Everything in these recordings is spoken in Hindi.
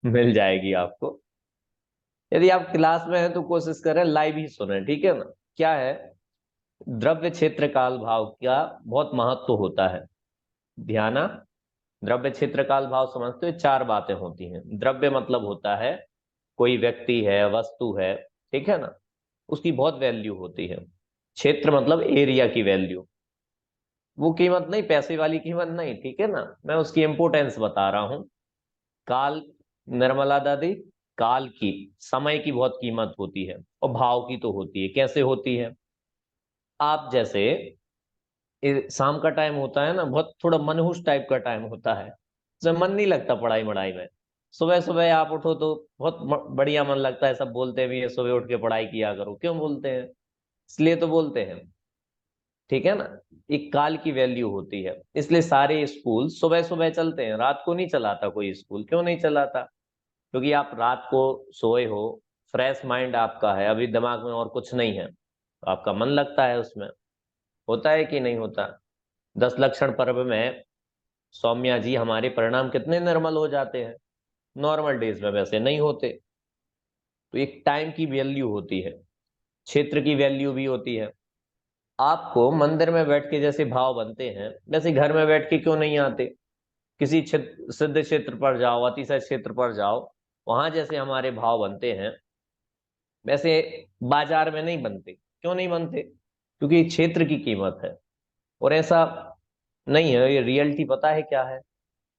मिल जाएगी आपको। यदि आप क्लास में हैं तो कोशिश करें लाइव ही सुने, ठीक है ना। क्या है, द्रव्य क्षेत्र काल भाव का बहुत महत्व होता है। ध्यान, द्रव्य क्षेत्र काल भाव समझते हो, चार बातें होती हैं। द्रव्य मतलब होता है कोई व्यक्ति है, वस्तु है, ठीक है ना, उसकी बहुत वैल्यू होती है। क्षेत्र मतलब एरिया की वैल्यू, वो कीमत नहीं, पैसे वाली कीमत नहीं, ठीक है ना, मैं उसकी इंपोर्टेंस बता रहा हूं। काल, निर्मला दादी, काल की, समय की बहुत कीमत होती है, और भाव की तो होती है। कैसे होती है, आप जैसे शाम का टाइम होता है ना, बहुत थोड़ा मनहूस टाइप का टाइम होता है, जब मन नहीं लगता पढ़ाई वढ़ाई में। सुबह सुबह आप उठो तो बहुत बढ़िया मन लगता है, सब बोलते भी है सुबह उठ के पढ़ाई किया करो, क्यों बोलते हैं, इसलिए तो बोलते हैं, ठीक है ना। एक काल की वैल्यू होती है, इसलिए सारे स्कूल सुबह सुबह चलते हैं, रात को नहीं चलाता कोई स्कूल। क्यों नहीं चलाता, क्योंकि आप रात को सोए हो, फ्रेश माइंड आपका है, अभी दिमाग में और कुछ नहीं है, तो आपका मन लगता है उसमें। होता है कि नहीं होता। 10 लक्षण पर्व में सौम्या जी हमारे परिणाम कितने निर्मल हो जाते हैं, नॉर्मल डेज में वैसे नहीं होते। तो एक टाइम की वैल्यू होती है, क्षेत्र की वैल्यू भी होती है। आपको मंदिर में बैठ के जैसे भाव बनते हैं, वैसे घर में बैठ के क्यों नहीं आते। किसी क्षेत्र, सिद्ध क्षेत्र पर जाओ, अतिशय क्षेत्र पर जाओ, वहां जैसे हमारे भाव बनते हैं, वैसे बाजार में नहीं बनते। क्यों नहीं बनते, क्योंकि क्षेत्र की कीमत है। और ऐसा नहीं है, ये रियलिटी पता है क्या है।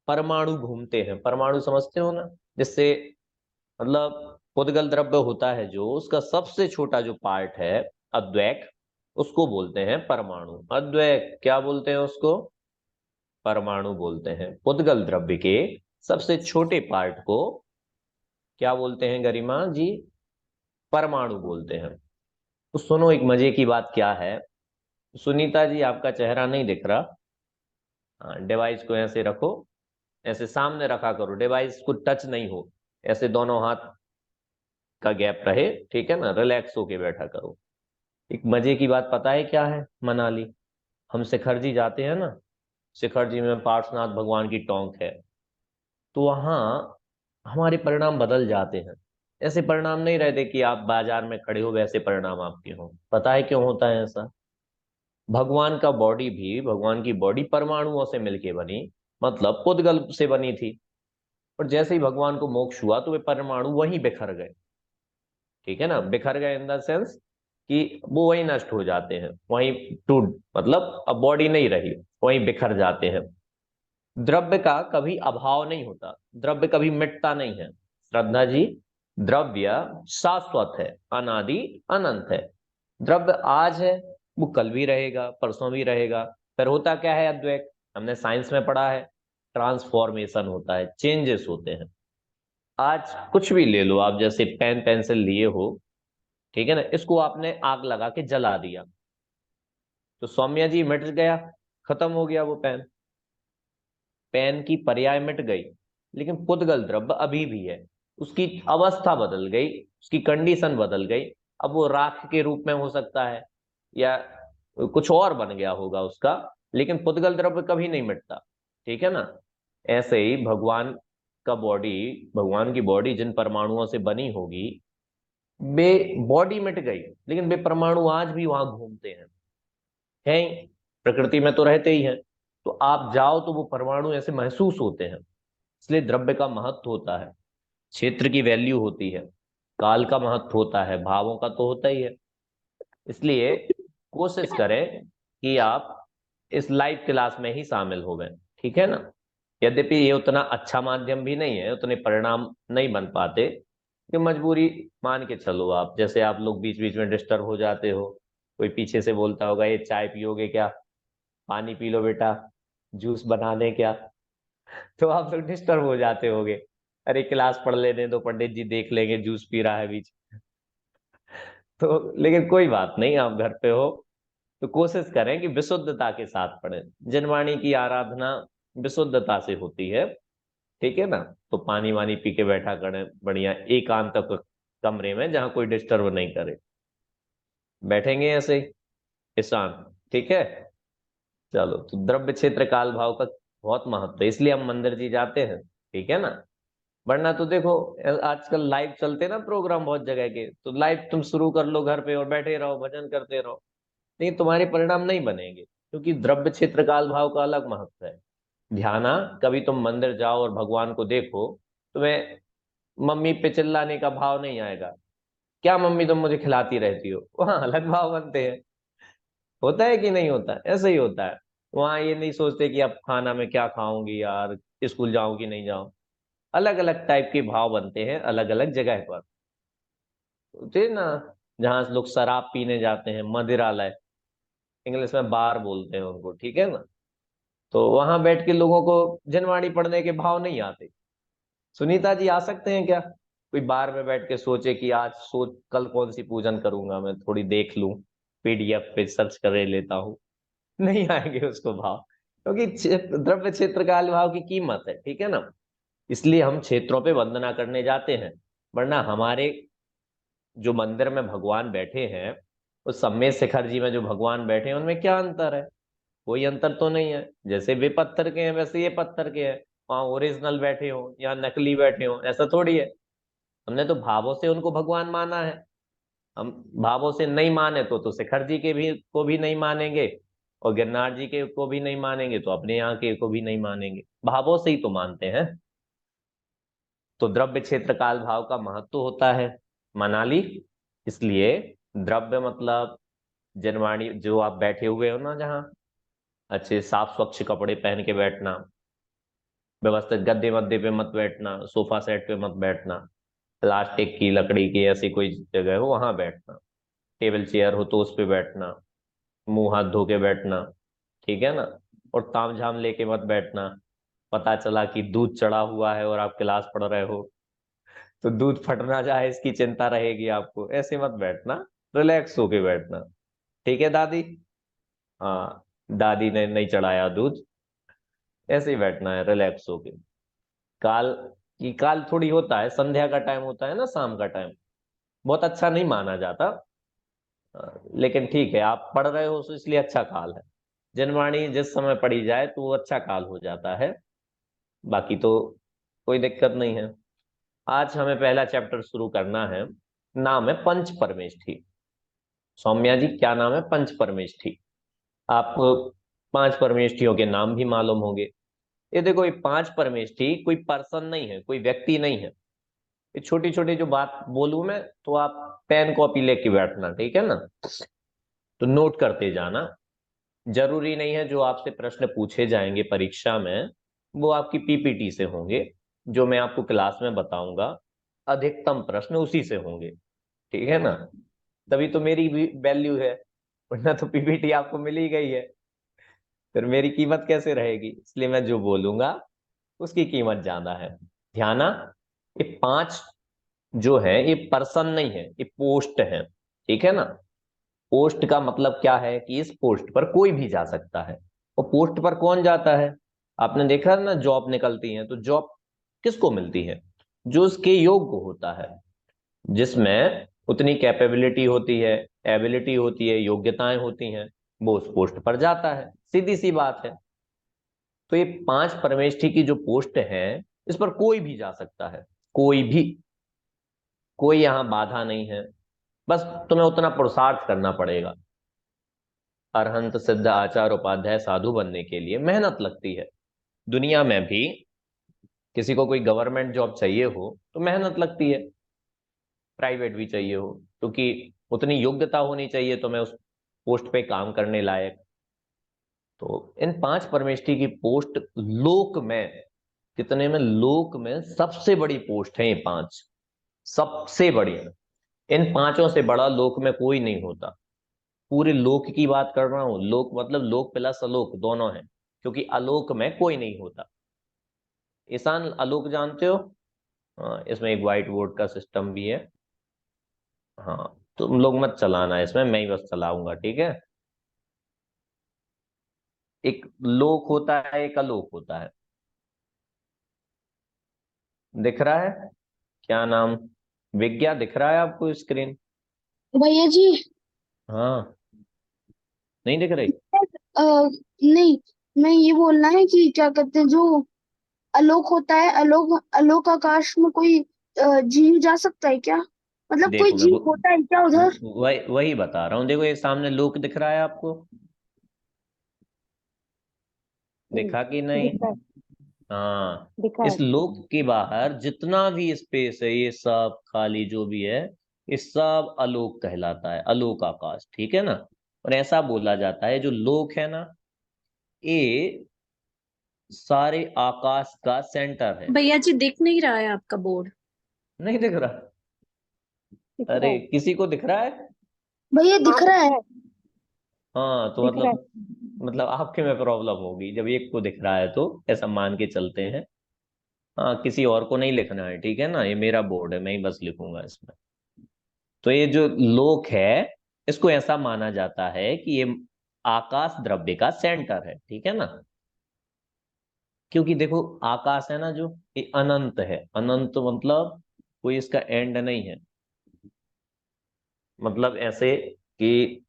परमाणु घूमते हैं, परमाणु समझते हो ना, जिससे मतलब उद्गल द्रव्य होता है जो, उसका सबसे छोटा जो पार्ट है, अद्वैक, उसको बोलते हैं परमाणु। अद्वैक क्या बोलते हैं उसको, परमाणु बोलते हैं। उद्गल द्रव्य के सबसे छोटे पार्ट को क्या बोलते हैं गरिमा जी, परमाणु बोलते हैं। तो सुनो एक मजे की बात क्या है। सुनीता जी आपका चेहरा नहीं दिख रहा, हाँ, डिवाइस को ऐसे रखो, ऐसे सामने रखा करो, डिवाइस को टच नहीं हो, ऐसे दोनों हाथ का गैप रहे, ठीक है ना, रिलैक्स होके बैठा करो। एक मजे की बात पता है क्या है, मनाली, हम शिखर जी जाते हैं ना, शिखर जी में पार्श्वनाथ भगवान की टोंक है, तो वहां हमारे परिणाम बदल जाते हैं। ऐसे परिणाम नहीं रहते कि आप बाजार में खड़े हो वैसे परिणाम आपके हों। पता है क्यों होता है ऐसा। भगवान का बॉडी भी, भगवान की बॉडी परमाणुओं से मिलके बनी, मतलब उद्गल से बनी थी। और जैसे ही भगवान को मोक्ष हुआ तो वे परमाणु वहीं बिखर गए, ठीक है ना, बिखर गए इन द सेंस कि वो वहीं नष्ट हो जाते हैं, वहीं टूट, मतलब अब बॉडी नहीं रही, वहीं बिखर जाते हैं। द्रव्य का कभी अभाव नहीं होता, द्रव्य कभी मिटता नहीं है, श्रद्धा जी। द्रव्य शाश्वत है, अनादि अनंत है। द्रव्य आज है, वो कल भी रहेगा, परसों भी रहेगा। फिर होता क्या है अद्वैत, हमने साइंस में पढ़ा है, ट्रांसफॉर्मेशन होता है, चेंजेस होते हैं। आज कुछ भी ले लो आप, जैसे पेन पेंसिल लिए हो, ठीक है ना, इसको आपने आग लगा के जला दिया, तो सौम्या जी मिट गया, खत्म हो गया वो पेन, पेन की पर्याय मिट गई। लेकिन पुद्गल द्रव्य अभी भी है, उसकी अवस्था बदल गई, उसकी कंडीशन बदल गई। अब वो राख के रूप में हो सकता है, या कुछ और बन गया होगा उसका, लेकिन पुद्गल द्रव्य कभी नहीं मिटता, ठीक है ना। ऐसे ही भगवान का बॉडी, भगवान की बॉडी जिन परमाणुओं से बनी होगी, वे बॉडी मिट गई, लेकिन वे परमाणु आज भी वहां घूमते हैं ही, प्रकृति में तो रहते ही हैं। तो आप जाओ तो वो परमाणु ऐसे महसूस होते हैं। इसलिए द्रव्य का महत्व होता है, क्षेत्र की वैल्यू होती है, काल का महत्व होता है, भावों का तो होता ही है। इसलिए कोशिश करें कि आप इस लाइव क्लास में ही शामिल हो गए, ठीक है ना। यद्यपि ये उतना अच्छा माध्यम भी नहीं है, उतने परिणाम नहीं बन पाते, कि मजबूरी मान के चलो आप, जैसे आप लोग बीच बीच में डिस्टर्ब हो जाते हो, कोई पीछे से बोलता होगा ये चाय पियोगे क्या, पानी पी लो बेटा, जूस बना दें क्या, तो आप लोग डिस्टर्ब हो जाते होगे, अरे क्लास पढ़ लेने दो, पंडित जी देख लेंगे जूस पी रहा है बीच। तो लेकिन कोई बात नहीं, आप घर पे हो तो कोशिश करें कि विशुद्धता के साथ पढ़ें। जनवाणी की आराधना विशुद्धता से होती है, ठीक है ना। तो पानी वानी पी के बैठा करें बढ़िया एकांत कमरे में, जहां कोई डिस्टर्ब नहीं करे, बैठेंगे ऐसे ही शांत, ठीक है। चलो, तो द्रव्य क्षेत्र काल भाव का बहुत महत्व है, इसलिए हम मंदिर जी जाते हैं, ठीक है ना। वरना तो देखो, आजकल लाइव चलते ना प्रोग्राम बहुत जगह के, तो लाइव तुम शुरू कर लो घर पे और बैठे रहो, भजन करते रहो, लेकिन तुम्हारे परिणाम नहीं बनेंगे, क्योंकि द्रव्य क्षेत्र काल भाव का अलग महत्व है। ध्याना, कभी तुम मंदिर जाओ और भगवान को देखो, तुम्हें मम्मी पे चिल्लाने का भाव नहीं आएगा, क्या मम्मी तुम मुझे खिलाती रहती हो, वहां अलग भाव बनते हैं। होता है कि नहीं होता है? ऐसे ही होता है। वहां ये नहीं सोचते कि अब खाना में क्या खाऊंगी यार, स्कूल जाऊं कि नहीं जाऊं। अलग अलग टाइप के भाव बनते हैं अलग अलग जगह पर, होते हैं ना। जहां लोग शराब पीने जाते हैं, मदिरालय, इंग्लिश में बार बोलते हैं उनको, ठीक है ना। तो वहां बैठ के लोगों को जनवाणी पढ़ने के भाव नहीं आते। सुनीता जी आ सकते हैं क्या? कोई बार में बैठ के सोचे कि आज सोच कल कौन सी पूजन करूंगा, मैं थोड़ी देख लूं, पीडीएफ पे सर्च कर लेता हूँ। नहीं आएंगे उसको भाव, क्योंकि द्रव्य क्षेत्र काल भाव की कीमत है, ठीक है ना। इसलिए हम क्षेत्रों पे वंदना करने जाते हैं। वरना हमारे जो मंदिर में भगवान बैठे हैं, उस सम्मेद शिखर जी में जो भगवान बैठे हैं, उनमें क्या अंतर है? कोई अंतर तो नहीं है। जैसे वे पत्थर के हैं वैसे ये पत्थर के हैं। वहां ओरिजिनल बैठे हो या नकली बैठे हो, ऐसा थोड़ी है। हमने तो भावों से उनको भगवान माना है। हम भावों से नहीं माने तो शिखर जी के भी को भी नहीं मानेंगे, और गिरनार जी के को भी नहीं मानेंगे, तो अपने यहाँ के को भी नहीं मानेंगे। भावों से ही तो मानते हैं। तो द्रव्य क्षेत्र काल भाव का महत्व होता है, मनाली। इसलिए द्रव्य मतलब जनवाणी, जो आप बैठे हुए हो ना, जहाँ अच्छे साफ स्वच्छ कपड़े पहन के बैठना, व्यवस्थित गद्दे वद्दे पे मत बैठना, सोफा सेट पे मत बैठना, प्लास्टिक की लकड़ी की ऐसी कोई जगह हो वहां बैठना, टेबल चेयर हो तो उस पे बैठना, मुंह हाथ धो के बैठना, ठीक है ना। और ताम झाम लेके मत बैठना। पता चला कि दूध चढ़ा हुआ है और आप क्लास पढ़ रहे हो, तो दूध फट ना जाए इसकी चिंता रहेगी आपको, ऐसे मत बैठना। रिलैक्स होके बैठना, ठीक है दादी? हाँ, दादी ने नहीं चढ़ाया दूध, ऐसे ही बैठना है रिलैक्स होके। काल की काल थोड़ी होता है, संध्या का टाइम होता है ना, शाम का टाइम, बहुत अच्छा नहीं माना जाता। लेकिन ठीक है, आप पढ़ रहे हो तो इसलिए अच्छा काल है। जनवाणी जिस समय पढ़ी जाए तो वो अच्छा काल हो जाता है, बाकी तो कोई दिक्कत नहीं है। आज हमें पहला चैप्टर शुरू करना है। नाम है पंच परमेष्ठी। सौम्या जी, क्या नाम है? पंच परमेष्ठी। आपको पांच परमेष्ठियों के नाम भी मालूम होंगे। ये देखो, ये पांच परमेष्ठी कोई पर्सन नहीं है, कोई व्यक्ति नहीं है। ये छोटी छोटी जो बात बोलूं मैं, तो आप पेन कॉपी लेके बैठना, ठीक है ना। तो नोट करते जाना। जरूरी नहीं है जो आपसे प्रश्न पूछे जाएंगे परीक्षा में वो आपकी पीपीटी से होंगे। जो मैं आपको क्लास में बताऊंगा, अधिकतम प्रश्न उसी से होंगे, ठीक है ना। तभी तो मेरी भी वैल्यू है, वरना तो पीपीटी आपको मिल ही गई है, फिर मेरी कीमत कैसे रहेगी? इसलिए मैं जो बोलूंगा उसकी कीमत ज्यादा है। ध्याना, ये पांच जो है ये पर्सन नहीं है, ये पोस्ट है, ठीक है ना। पोस्ट का मतलब क्या है कि इस पोस्ट पर कोई भी जा सकता है। और पोस्ट पर कौन जाता है? आपने देखा ना, जॉब निकलती है तो जॉब किसको मिलती है? जो उसके योग्य होता है, जिसमें उतनी कैपेबिलिटी होती है, एबिलिटी होती है, योग्यताएं होती हैं, वो उस पोस्ट पर जाता है, सीधी सी बात है। तो ये पांच परमेष्ठी की जो पोस्ट है, इस पर कोई भी जा सकता है, कोई भी। कोई यहाँ बाधा नहीं है। बस तुम्हें उतना पुरुषार्थ करना पड़ेगा। अरहंत सिद्ध आचार उपाध्याय साधु बनने के लिए मेहनत लगती है। दुनिया में भी किसी को कोई गवर्नमेंट जॉब चाहिए हो तो मेहनत लगती है, प्राइवेट भी चाहिए हो, क्योंकि उतनी योग्यता होनी चाहिए तो मैं उस पोस्ट पे काम करने लायक। तो इन पांच परमेष्ठी की पोस्ट लोक में, कितने में? लोक में सबसे बड़ी पोस्ट है ये पांच, सबसे बड़ी। इन पांचों से बड़ा लोक में कोई नहीं होता। पूरे लोक की बात कर रहा हूं, लोक मतलब लोक प्लस अलोक दोनों है, क्योंकि अलोक में कोई नहीं होता। ईशान, आलोक जानते हो? हाँ, इसमें एक व्हाइट बोर्ड का सिस्टम भी है। हाँ, तुम लोग मत चलाना, इसमें मैं ही बस चलाऊंगा, ठीक है। एक लोक होता है, एक अलोक होता है। दिख रहा है? क्या नाम? विज्ञा, दिख रहा है आपको स्क्रीन? भैया जी। हाँ, नहीं दिख रही? नहीं, मैं ये बोलना है कि क्या कहते हैं जो आलोक होता है, आलोक आलोक आकाश में कोई जीव जा सकता है क्या? मतलब कोई देखो मैं जीव होता है क्या उधर? वही वही बता रहा हूँ। देखो ये सामने लोक दिख रहा है आपको, देखा कि नहीं? दिखा है। हाँ। दिखा इस है। लोक के बाहर जितना भी स्पेस है, ये सब खाली जो भी है, ये सब आलोक कहलाता है, आलोक आकाश, ठीक है ना। और ऐसा बोला जाता है जो लोक है ना, ये सारे आकाश का सेंटर है। भैया जी दिख नहीं रहा है आपका बोर्ड। नहीं दिख रहा? दिख रहा अरे है। किसी को दिख रहा है? भैया हाँ दिख रहा है। हाँ तो दिख रहा मतलब, है। आपके में प्रॉब्लम होगी। जब एक को दिख रहा है तो ऐसा मान के चलते हैं। हाँ, किसी और को नहीं लिखना है, ठीक है ना, ये मेरा बोर्ड है, मैं ही बस लिखूंगा इसमें। तो ये जो लोक है, इसको ऐसा माना जाता है कि ये आकाश द्रव्य का सेंटर है, ठीक है ना। क्योंकि देखो आकाश है ना जो, ये अनंत है। अनंत मतलब कोई इसका एंड नहीं है। मतलब ऐसे कि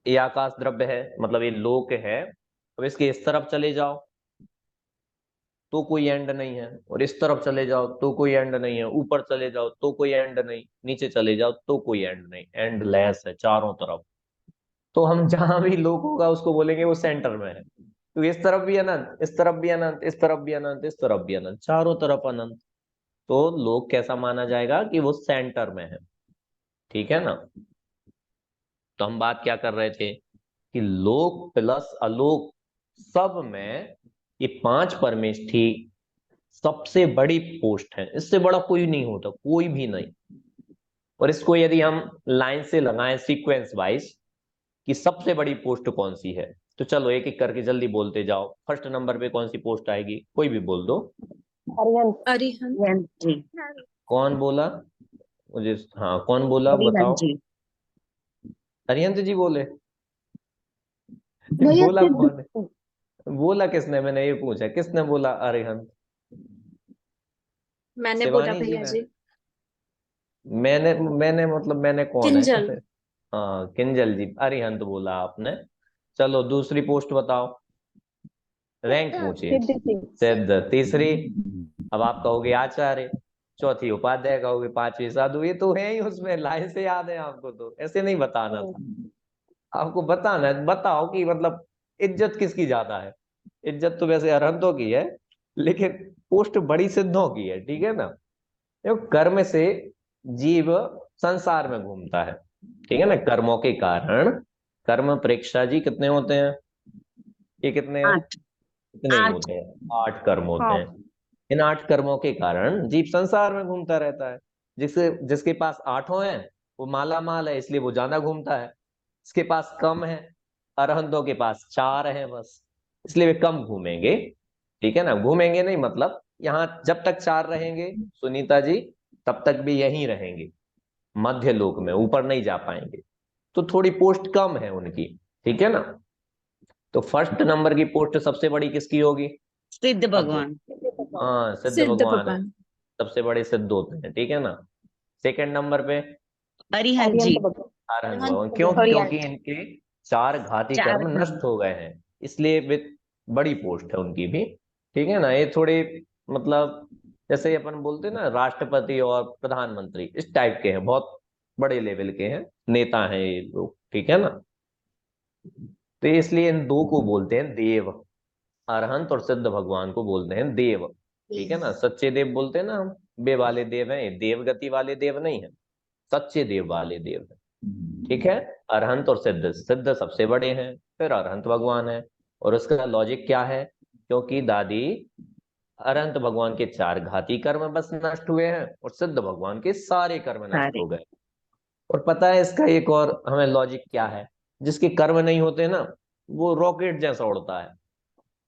ये आकाश द्रव्य है, मतलब ये लोक है। अब इसके इस तरफ चले जाओ तो कोई एंड नहीं है, और इस तरफ चले जाओ तो कोई एंड नहीं है, ऊपर चले जाओ तो कोई एंड नहीं, नीचे चले जाओ तो कोई एंड नहीं, एंडलेस है चारों तरफ। तो हम जहां भी लोक होगा उसको बोलेंगे वो सेंटर में है। तो इस तरफ भी अनंत, इस तरफ भी अनंत, इस तरफ भी अनंत, इस तरफ भी अनंत, चारों तरफ अनंत। तो लोक कैसा माना जाएगा कि वो सेंटर में है, ठीक है ना। तो हम बात क्या कर रहे थे कि लोक प्लस अलोक सब में ये पांच परमेष्ठी सबसे बड़ी पोस्ट है। इससे बड़ा कोई नहीं होता, कोई भी नहीं। और इसको यदि हम लाइन से लगाएं सीक्वेंस वाइज कि सबसे बड़ी पोस्ट कौन सी है, तो चलो एक एक करके जल्दी बोलते जाओ। फर्स्ट नंबर पे कौन सी पोस्ट आएगी, कोई भी बोल दो। अरिहंत। अरिहंत। अरिहंत जी। कौन बोला? मुझे, हाँ कौन बोला अरिहंत बताओ। जी। अरिहंत जी बोले? भैया बोला सिद्ध। कौन है? बोला किसने? मैंने ये पूछा किसने बोला अरिहंत? मैंने बोला शिवानी जी भैया ने? जी। मैंने मतलब मैंने कौन है? किंजल। हाँ किंजल जी, अरिहंत बोला आपने। चलो दूसरी पोस्ट बताओ, रैंक पूछिए। सिद्ध सिंह। सिद्ध तीसरी। अब आप कहोगे आचार्य। चौथी उपाध्याय कहोगे, पांचवी साधु। ये तो है ही उसमें, लाइन से याद है आपको, तो ऐसे नहीं बताना था। आपको बताना है, बताओ कि मतलब इज्जत किसकी ज्यादा है। इज्जत तो वैसे अरहंतों की है, लेकिन पोस्ट बड़ी सिद्धों की है, ठीक है ना। देखो कर्म से जीव संसार में घूमता है, ठीक है ना। कर्मों के कारण, कर्म परीक्षा जी कितने होते हैं? ये कितने हैं? 8। इतने ही 8। होते हैं, 8 कर्म होते 8। हैं। इन 8 कर्मों के कारण जीव संसार में घूमता रहता है। जिसके पास आठों है वो माला माल है, इसलिए वो ज्यादा घूमता है। इसके पास कम है, अरहंतों के पास 4 है बस, इसलिए वे कम घूमेंगे, ठीक है ना। घूमेंगे नहीं मतलब यहाँ जब तक 4 रहेंगे सुनीता जी, तब तक भी यहीं रहेंगे, मध्य लोक में, ऊपर नहीं जा पाएंगे। तो थोड़ी पोस्ट कम है उनकी, ठीक है ना। तो फर्स्ट नंबर की पोस्ट सबसे बड़ी किसकी होगी? सिद्ध अब भगवान। हाँ सिद्ध सिद्ध भगवान है, भगवान। सबसे बड़े सिद्ध होते हैं, ठीक है ना। सेकंड नंबर पे अरिहंत जी। अरहंत अरिहंत भगवान, क्यों? भगवान। क्योंकि अरिहंत। इनके 4 घाती चार कर्म धाम। नष्ट हो गए हैं, इसलिए वे बड़ी पोस्ट है उनकी भी, ठीक है ना। ये थोड़े मतलब जैसे अपन बोलते हैं ना राष्ट्रपति और प्रधानमंत्री, इस टाइप के हैं, बहुत बड़े लेवल के हैं, नेता हैं ये लोग, ठीक है ना। तो इसलिए इन दो को बोलते हैं देव। अरहंत और सिद्ध भगवान को बोलते हैं देव, ठीक है ना। सच्चे देव बोलते हैं ना हम, बे वाले देव हैं, ये देव गति वाले देव नहीं है, सच्चे देव वाले देव है, ठीक है। अरहंत और सिद्ध, सिद्ध सबसे बड़े हैं, फिर अरहंत भगवान है। और उसका लॉजिक क्या है? क्योंकि दादी, अरहंत भगवान के 4 घाती कर्म बस नष्ट हुए हैं, और सिद्ध भगवान के सारे कर्म नष्ट सारे। हो गए। और पता है इसका एक और हमें लॉजिक क्या है? जिसके कर्म नहीं होते ना, वो रॉकेट जैसा उड़ता है।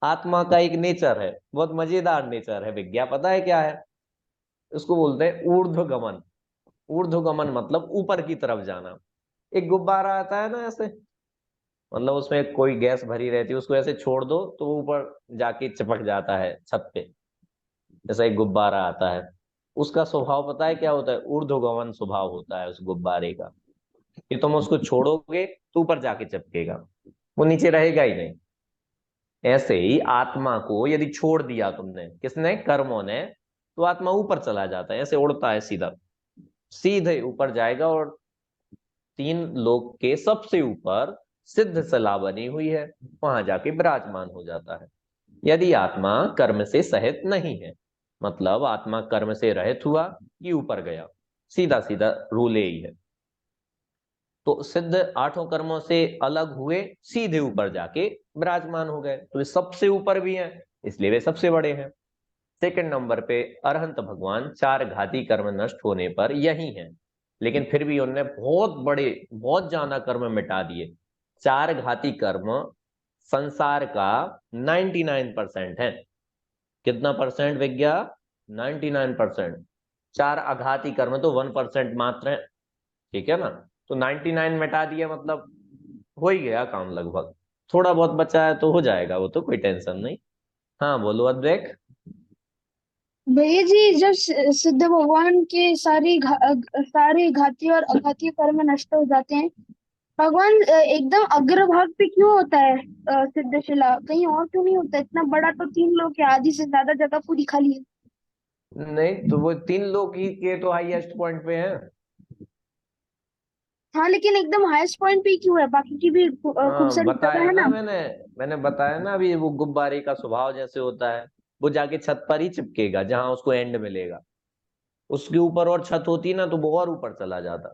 आत्मा का एक नेचर है, बहुत मजेदार नेचर है, विज्ञा पता है क्या है? उसको बोलते हैं ऊर्ध्वगमन। ऊर्ध्वगमन मतलब ऊपर की तरफ जाना। एक गुब्बारा आता है ना ऐसे, मतलब उसमें कोई गैस भरी रहती है, उसको ऐसे छोड़ दो तो वो ऊपर जाके चिपक जाता है छत पे। जैसा एक गुब्बारा आता है, उसका स्वभाव पता है क्या होता है? ऊर्ध्वगमन स्वभाव होता है उस गुब्बारे का, कि तुम उसको छोड़ोगे तो ऊपर जाके चिपकेगा, वो नीचे रहेगा ही नहीं। ऐसे ही आत्मा को यदि छोड़ दिया तुमने, किसने, कर्मों ने, तो आत्मा ऊपर चला जाता है, ऐसे उड़ता है सीधा, सीधे ऊपर जाएगा और तीन लोक के सबसे ऊपर सिद्ध सला बनी हुई है, वहां जाके विराजमान हो जाता है। यदि आत्मा कर्म से सहित नहीं है, मतलब आत्मा कर्म से रहित हुआ कि ऊपर गया, सीधा सीधा रूल यही है। तो सिद्ध आठों कर्मों से अलग हुए, सीधे ऊपर जाके विराजमान हो गए, तो वे सबसे ऊपर भी हैं, इसलिए वे सबसे बड़े हैं। सेकंड नंबर पे अरहंत भगवान चार घाती कर्म नष्ट होने पर यही हैं, लेकिन फिर भी उन्होंने बहुत बड़े, बहुत ज्यादा कर्म मिटा दिए। चार घाती कर्म संसार का 99% है। कितना परसेंट विज्ञा? 99%। चार अघाती कर्म तो 1% मात्र है, ठीक है ना। तो 99 मिटा दिया, मतलब हो ही गया काम लगभग। थोड़ा बहुत बचा है तो हो जाएगा, वो तो कोई टेंशन नहीं। हाँ बोलो अद्वैक। भैया जी, जब सिद्ध भगवान के सारे घाती और अघाती कर्म नष्ट हो जाते हैं, भगवान एकदम अग्रभाग पे क्यों होता है? सिद्धशिला कहीं और क्यों नहीं होता? इतना बड़ा तो तीन लोग है, आधी से ज्यादा जगह पूरी खाली है। नहीं तो वो तीन लोग ही के तो हाईएस्ट पॉइंट पे हैं। हाँ, लेकिन एकदम हाईएस्ट पॉइंट पे ही क्यों है? बाकी की भी खूब हाँ सारी जगह बताया है ना ना। मैंने, मैंने बताया ना अभी, वो गुब्बारे का स्वभाव जैसे होता है, वो जाके छत पर ही चिपकेगा जहां उसको एंड मिलेगा। उसके ऊपर और छत होती ना तो वो और ऊपर चला जाता,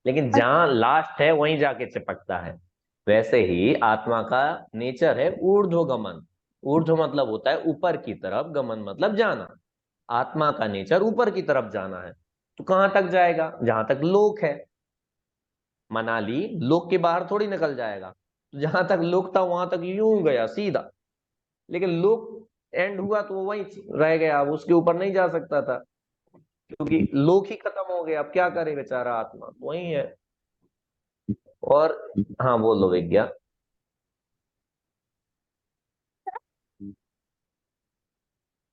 लेकिन जहां लास्ट है वहीं जाके चिपकता है। वैसे ही आत्मा का नेचर है ऊर्ध्वगमन। ऊर्ध्व मतलब होता है ऊपर की तरफ, गमन मतलब जाना। आत्मा का नेचर ऊपर की तरफ जाना है, तो कहां तक जाएगा? जहां तक लोक है। मनाली लोक के बाहर थोड़ी निकल जाएगा, तो जहां तक लोक था वहां तक यूं गया सीधा, लेकिन लोक एंड हुआ तो वो वहीं रह गया, अब उसके ऊपर नहीं जा सकता था, क्योंकि लोक ही खत्म हो गया। अब क्या करे बेचारा आत्मा, वही है। और हाँ बोलो विज्ञा।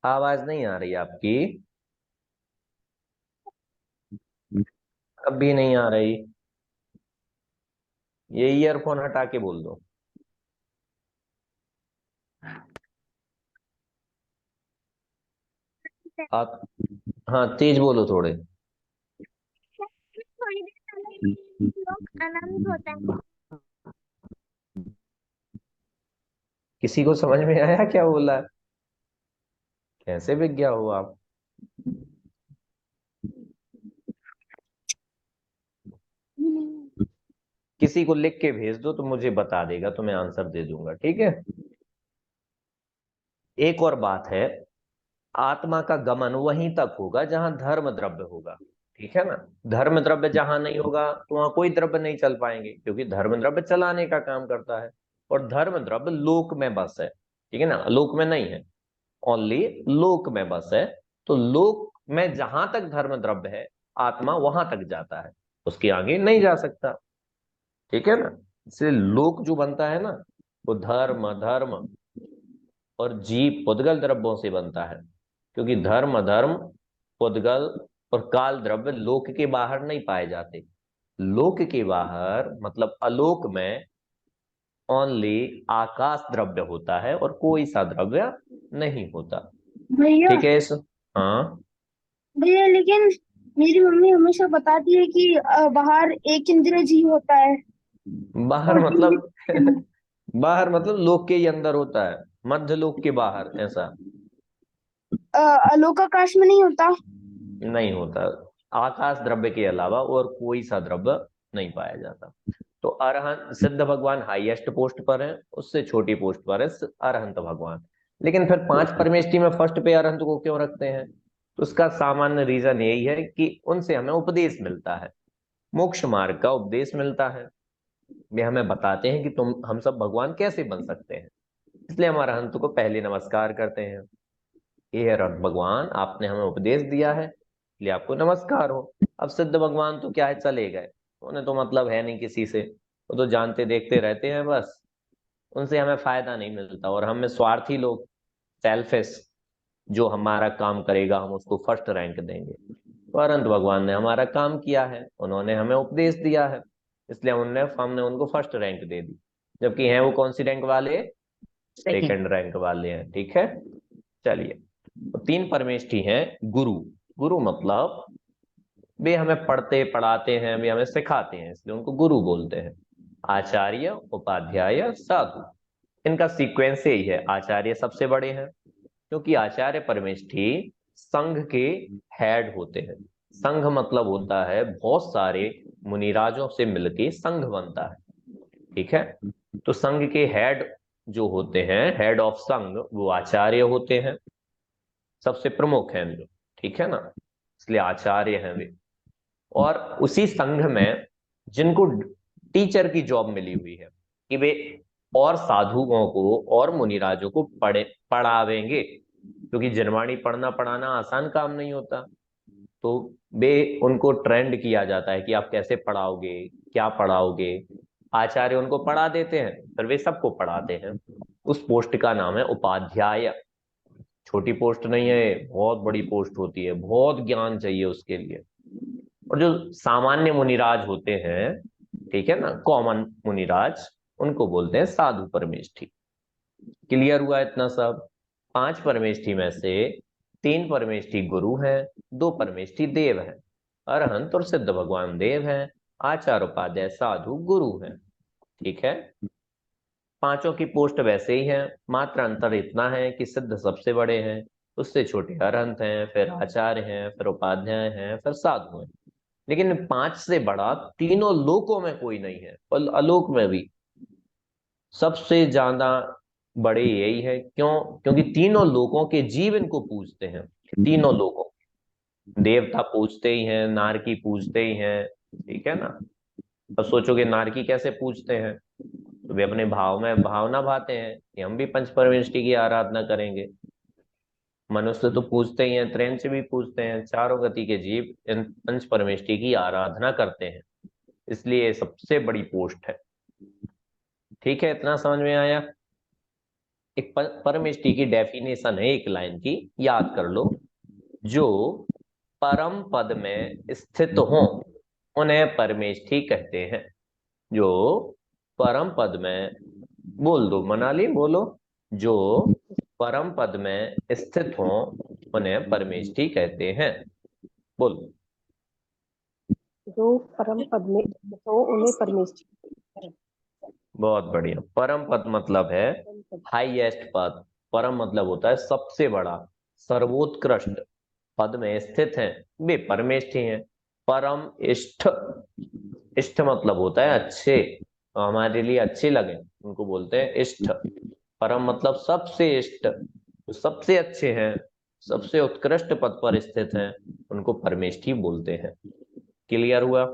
आवाज नहीं आ रही आपकी, अब भी नहीं आ रही। ये ईयरफोन हटा के बोल दो। आप हाँ तेज बोलो थोड़े। थोड़ी देर पहले लोग अनंत होता है। किसी को समझ में आया क्या बोला है? कैसे विज्ञा हो आप? किसी को लिख के भेज दो तो मुझे बता देगा, तो मैं आंसर दे दूंगा, ठीक है। एक और बात है, आत्मा का गमन वहीं तक होगा जहां धर्म द्रव्य होगा, ठीक है ना। धर्म द्रव्य जहां नहीं होगा तो वहां कोई द्रव्य नहीं चल पाएंगे, क्योंकि धर्म द्रव्य चलाने का काम करता है। और धर्म द्रव्य लोक में बस है, ठीक है ना, लोक में नहीं है, ओनली लोक में बस है। तो लोक में जहां तक धर्म द्रव्य है, आत्मा वहां तक जाता है, उसके आगे नहीं जा सकता, ठीक है ना। इसलिए लोक जो बनता है ना, वो धर्म धर्म और जीव पुद्गल द्रव्यों से बनता है, क्योंकि धर्म धर्म पुद्गल और काल द्रव्य लोक के बाहर नहीं पाए जाते। लोक के बाहर मतलब अलोक में ओनली आकाश द्रव्य होता है और कोई सा द्रव्य नहीं होता, भैया ठीक है इस। हाँ भैया, लेकिन मेरी मम्मी हमेशा बताती है कि बाहर एक इंद्रिय जीव होता है बाहर और मतलब जीवित बाहर मतलब लोक के ही अंदर होता है, मध्य लोक के बाहर ऐसा अलोकाकाश में नहीं होता। नहीं होता। आकाश द्रव्य के अलावा और कोई सा द्रव्य नहीं पाया जाता। तो अरहंत सिद्ध भगवान हाईएस्ट पोस्ट पर है, उससे छोटी पोस्ट पर है अरहंत भगवान। लेकिन फिर पांच परमेष्टि में फर्स्ट पे अरहंत को क्यों रखते हैं? तो उसका सामान्य रीजन यही है कि उनसे हमें उपदेश मिलता है, मोक्ष मार्ग का उपदेश मिलता है। वे हमें बताते हैं कि तुम हम सब भगवान कैसे बन सकते हैं, इसलिए हम अरहंत को पहले नमस्कार करते हैं। हे अरहंत भगवान, आपने हमें उपदेश दिया है, इसलिए आपको नमस्कार हो। अब सिद्ध भगवान तो क्या है, चले गए, उन्हें तो मतलब है नहीं किसी से, वो तो जानते देखते रहते हैं बस, उनसे हमें फायदा नहीं मिलता। और हम में स्वार्थी लोग, सेल्फिश, जो हमारा काम करेगा हम उसको फर्स्ट रैंक देंगे। परंतु भगवान ने हमारा काम किया है, उन्होंने हमें उपदेश दिया है, इसलिए हमने हमने उनको फर्स्ट रैंक दे दी। जबकि हैं वो कौन सी रैंक वाले? सेकंड रैंक वाले हैं, ठीक है। चलिए, तो 3 परमेष्ठी हैं गुरु। गुरु मतलब वे हमें पढ़ते पढ़ाते हैं, वे हमें सिखाते हैं, इसलिए उनको गुरु बोलते हैं। आचार्य, उपाध्याय, साधु। इनका सीक्वेंस यही है। आचार्य सबसे बड़े हैं, क्योंकि आचार्य परमेष्ठी संघ के हेड होते हैं। संघ मतलब होता है बहुत सारे मुनिराजों से मिलके संघ बनता है, ठीक है। तो संघ के हेड जो होते हैं, हेड ऑफ संघ, वो आचार्य होते हैं, सबसे प्रमुख हैं जो, ठीक है ना, इसलिए आचार्य हैं वे। और उसी संघ में जिनको टीचर की जॉब मिली हुई है कि वे और साधुओं को और मुनिराजों को पढ़ावेंगे, क्योंकि जनवाणी पढ़ना पढ़ाना आसान काम नहीं होता। तो वे उनको ट्रेंड किया जाता है कि आप कैसे पढ़ाओगे, क्या पढ़ाओगे। आचार्य उनको पढ़ा देते हैं, फिर वे सबको पढ़ाते हैं। उस पोस्ट का नाम है उपाध्याय। छोटी पोस्ट नहीं है, बहुत बड़ी पोस्ट होती है, बहुत ज्ञान चाहिए उसके लिए। और जो सामान्य मुनिराज होते हैं, ठीक है ना, कॉमन मुनिराज, उनको बोलते हैं साधु परमेष्ठी। क्लियर हुआ इतना सब? 5 परमेष्ठी में से 3 परमेष्ठी गुरु हैं, 2 परमेष्ठी देव हैं। अरहंत और सिद्ध भगवान देव हैं, आचार्य उपाध्याय साधु गुरु हैं, ठीक है। पांचों की पोस्ट वैसे ही है, मात्र अंतर इतना है कि सिद्ध सबसे बड़े हैं, उससे छोटे अरहंत हैं, फिर आचार्य हैं, फिर उपाध्याय हैं, फिर साधु हैं। लेकिन 5 से बड़ा तीनों लोकों में कोई नहीं है, और अलोक में भी सबसे ज्यादा बड़े यही है। क्यों? क्योंकि तीनों लोकों के जीव इनको पूजते हैं। तीनों लोकों, देवता पूजते ही हैं, नारकी पूजते ही हैं, ठीक है ना। अब सोचोगे नारकी कैसे पूजते हैं, तो वे अपने भाव में भावना भाते हैं कि हम भी पंच परमेष्ठी की आराधना करेंगे। मनुष्य तो पूजते ही हैं, त्रेंच भी पूजते हैं, चारों गति के जीव इन पंच परमेष्ठी की आराधना करते हैं, इसलिए ये सबसे बड़ी पोस्ट है, ठीक है। इतना समझ में आया? एक परमेष्ठी की डेफिनेशन है एक लाइन की, याद कर लो। जो परम पद में स्थित हो उन्हें परमेष्ठी कहते हैं। जो परम पद में, बोल दो मनाली, बोलो। जो परम पद में स्थित हो उन्हें परमेष्ठी कहते हैं, बोलो। जो परम पद में तो उन्हें परमेष्ठी। बहुत बढ़िया। परम पद मतलब है हाईएस्ट पद। परम मतलब होता है सबसे बड़ा, सर्वोत्कृष्ट। पद में स्थित हैं, वे परमेष्ठी हैं। परम इष्ट, इष्ट मतलब होता है अच्छे, तो हमारे लिए अच्छे लगे उनको बोलते हैं इष्ट। परम मतलब सबसे इष्ट, जो सबसे अच्छे हैं, सबसे उत्कृष्ट पद पर स्थित हैं, उनको परमेष्ठी बोलते हैं। क्लियर हुआ?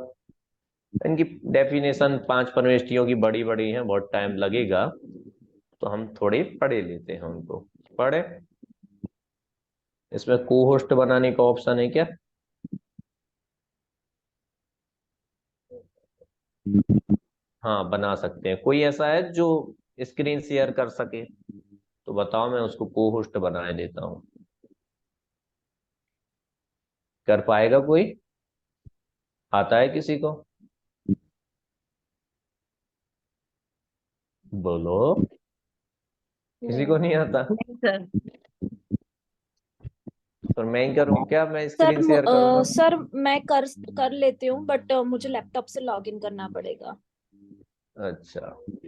इनकी डेफिनेशन 5 परमेष्ठियों की बड़ी बड़ी है, बहुत टाइम लगेगा, तो हम थोड़ी पढ़े लेते हैं उनको। पढ़े? इसमें को होस्ट बनाने का ऑप्शन है क्या? हाँ, बना सकते हैं। कोई ऐसा है जो स्क्रीन शेयर कर सके तो बताओ, मैं उसको को होस्ट बनाए देता हूँ। कर पाएगा कोई? आता है किसी को? बोलो। किसी को नहीं आता? सर तो मैं ही करूँ क्या? मैं सर स्क्रीन शेयर करूंगा। सर मैं कर लेती हूँ, बट मुझे लैपटॉप से लॉगिन करना पड़ेगा। अच्छा,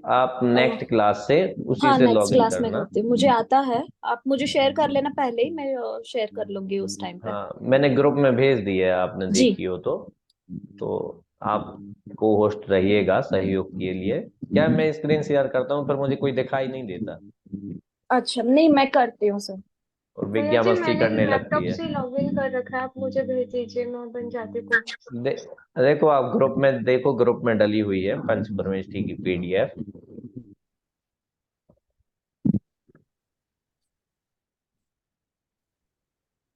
आप नेक्स्ट क्लास से उसी हाँ, से नेक्स्ट लॉगिन क्लास में करना। करती हूँ, मुझे आता है। आप मुझे शेयर कर लेना पहले ही, मैं शेयर कर लूंगी उस टाइम पे। हाँ, मैंने ग्रुप में भेज दिया है, आपने जी। देखी हो तो आप को होस्ट रहिएगा सहयोग के लिए। क्या मैं स्क्रीन शेयर करता हूँ, पर मुझे कोई दिखाई नहीं देता, अच्छा, नहीं मैं करती हूँ सर। और भैया विज्ञा जी मस्ती मैंने करने लगती लैपटॉप है। से लॉगिन कर रखा है, आप मुझे भेज दीजिए, मैं बन जाती हूँ। दे, देखो, आप ग्रुप में देखो, ग्रुप में डली हुई है पंच परमेष्ठी की पीडीएफ।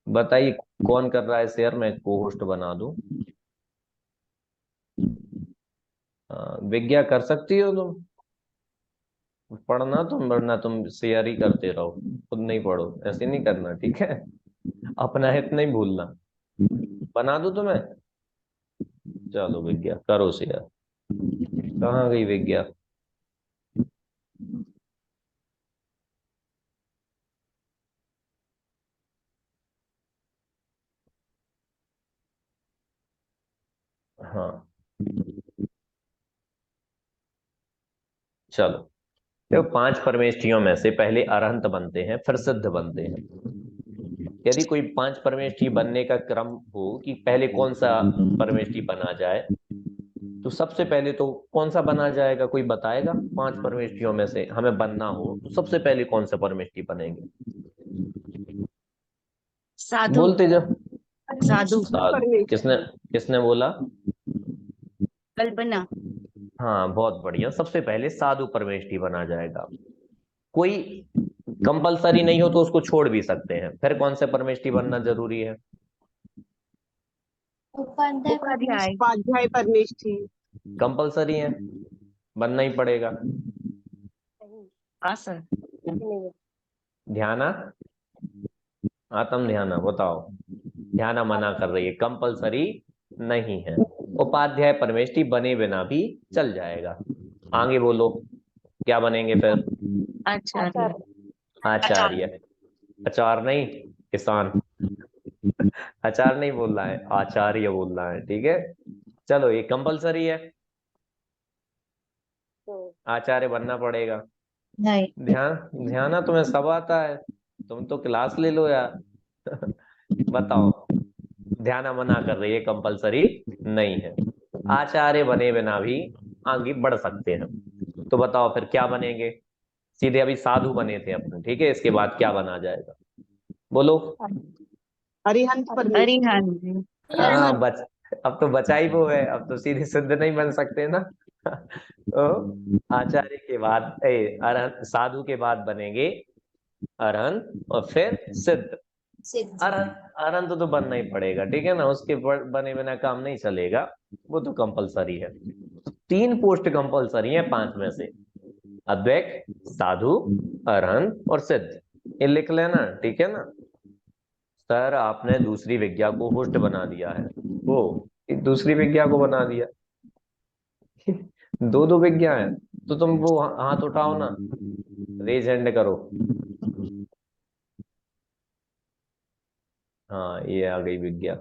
बताइए कौन कर रहा है शेयर, मैं को होस्ट बना दूं। विज्ञा कर सकती हो तुम? पढ़ना तुम, वरना तुम शेयर ही करते रहो, खुद नहीं पढ़ो, ऐसे नहीं करना, ठीक है। अपना हित नहीं भूलना। बना दूं तुम्हें? चलो विज्ञा करो शेयर। कहाँ गई विज्ञा? हाँ चलो, देखो 5 परमेष्ठियों में से पहले अरहंत बनते हैं, फिर सिद्ध बनते हैं। यदि कोई 5 परमेष्ठी बनने का क्रम हो कि पहले कौन सा परमेष्ठी बना जाए, तो सबसे पहले तो कौन सा बना जाएगा, कोई बताएगा? 5 परमेष्ठियों में से हमें बनना हो तो सबसे पहले कौन सा परमेष्ठी बनेंगे? साधु। बोलते जब। साधु। साधु। किसने किसने बोला? कल्पना। हाँ बहुत बढ़िया, सबसे पहले साधु परमेष्ठी बना जाएगा। कोई कंपलसरी नहीं हो तो उसको छोड़ भी सकते हैं। फिर कौन से परमेष्ठी बनना जरूरी है? उपाध्याय। उपाध्याय परमेष्ठी। कंपलसरी है, बनना ही पड़ेगा। हाँ सर। नहीं, ध्याना, आत्म ध्याना बताओ। ध्याना मना कर रही है, कंपलसरी नहीं है। उपाध्याय परमेष्ठी बने बिना भी चल जाएगा। आगे बोलो, क्या बनेंगे फिर? आचार्य। आचार्य। अचार नहीं, किसान। अचार नहीं बोल रहा है, आचार्य बोल रहा है, ठीक है। चलो ये कंपलसरी है, आचार्य बनना पड़ेगा। नहीं। ध्यान ध्यान तुम्हें सब आता है, तुम तो क्लास ले लो यार। बताओ, ध्यान मना कर रही है, कंपलसरी नहीं है। आचार्य बने बिना भी आगे बढ़ सकते हैं। तो बताओ फिर क्या बनेंगे? सीधे अभी साधु बने थे अपने, ठीक है, इसके बाद क्या बना जाएगा? बोलो। अरिहंत परमेष्ठी। अरिहंत। हाँ बच, अब तो बचा ही वो है, अब तो सीधे सिद्ध नहीं बन सकते ना। तो आचार्य के बाद अरहंत, साधु के बाद बनेंगे अरहंत और फिर सिद्ध। अरहंत अरहंत तो बनना ही पड़ेगा, ठीक है ना, उसके बने बिना काम नहीं चलेगा, वो तो कंपलसरी है। तो 3 पोस्ट कंपलसरी है 5 में से, अद्वैत, साधु, अरहंत और सिद्ध। ये लिख लेना, ठीक है ना। सर आपने दूसरी विज्ञा को होस्ट बना दिया है। वो दूसरी विज्ञा को बना दिया। दो दो विज्ञा है, तो तुम वो हाथ उठाओ ना, रेज हैंड करो। हाँ ये आ गई विज्ञा,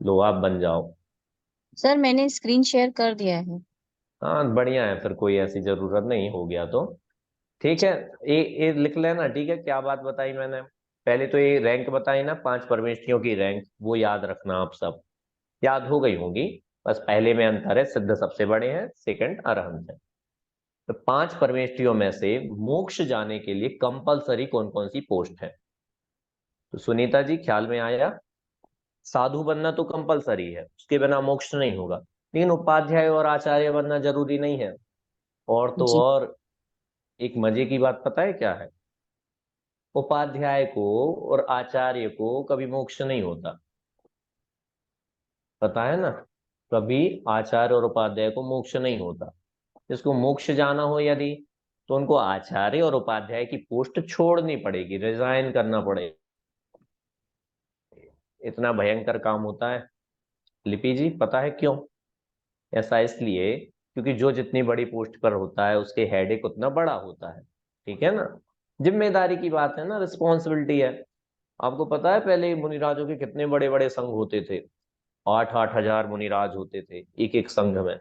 लो आप बन जाओ। सर मैंने स्क्रीन शेयर कर दिया है। हाँ बढ़िया है, फिर कोई ऐसी जरूरत नहीं, हो गया तो ठीक है। ये लिख लेना, ठीक है। क्या बात बताई मैंने? पहले तो ये रैंक बताई ना, 5 परमेष्ठियों की रैंक, वो याद रखना। आप सब याद हो गई होंगी, बस पहले में अंतर है, सिद्ध सबसे बड़े हैं, सेकंड अरहंत है। तो 5 परमेष्ठियों में से मोक्ष जाने के लिए कंपलसरी कौन कौन सी पोस्ट है? तो सुनीता जी ख्याल में आया? साधु बनना तो कंपलसरी है, उसके बिना मोक्ष नहीं होगा, लेकिन उपाध्याय और आचार्य बनना जरूरी नहीं है। और तो जी। और एक मजे की बात पता है क्या है? उपाध्याय को और आचार्य को कभी मोक्ष नहीं होता, पता है ना। कभी आचार्य और उपाध्याय को मोक्ष नहीं होता। जिसको मोक्ष जाना हो यदि, तो उनको आचार्य और उपाध्याय की पोस्ट छोड़नी पड़ेगी, रिजाइन करना पड़ेगा। इतना भयंकर काम होता है। लिपि जी पता है क्यों? ऐसा इसलिए क्योंकि जो जितनी बड़ी पोस्ट पर होता है उसके हेडेक उतना बड़ा होता है, ठीक है ना। जिम्मेदारी की बात है ना, रिस्पॉन्सिबिलिटी है। आपको पता है पहले मुनिराजों के कितने बड़े बड़े संघ होते थे? 8-8 हजार मुनिराज होते थे एक एक संघ में।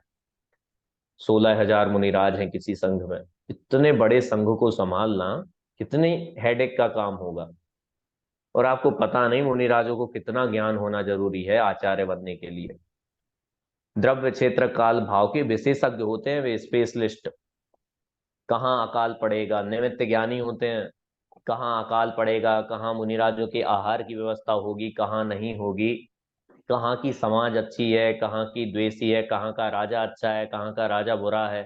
16 हजार मुनिराज हैं किसी संघ में। इतने बड़े संघ को संभालना कितने हेडेक का काम होगा। और आपको पता नहीं मुनिराजों को कितना ज्ञान होना जरूरी है आचार्य बनने के लिए। द्रव्य क्षेत्र काल भाव के विशेषज्ञ होते हैं वे, स्पेशलिस्ट। कहाँ अकाल पड़ेगा, निमित्त ज्ञानी होते हैं। कहाँ अकाल पड़ेगा, कहाँ मुनिराजों के आहार की व्यवस्था होगी, कहाँ नहीं होगी, कहाँ की समाज अच्छी है, कहाँ की द्वेषी है, कहाँ का राजा अच्छा है, कहाँ का राजा बुरा है,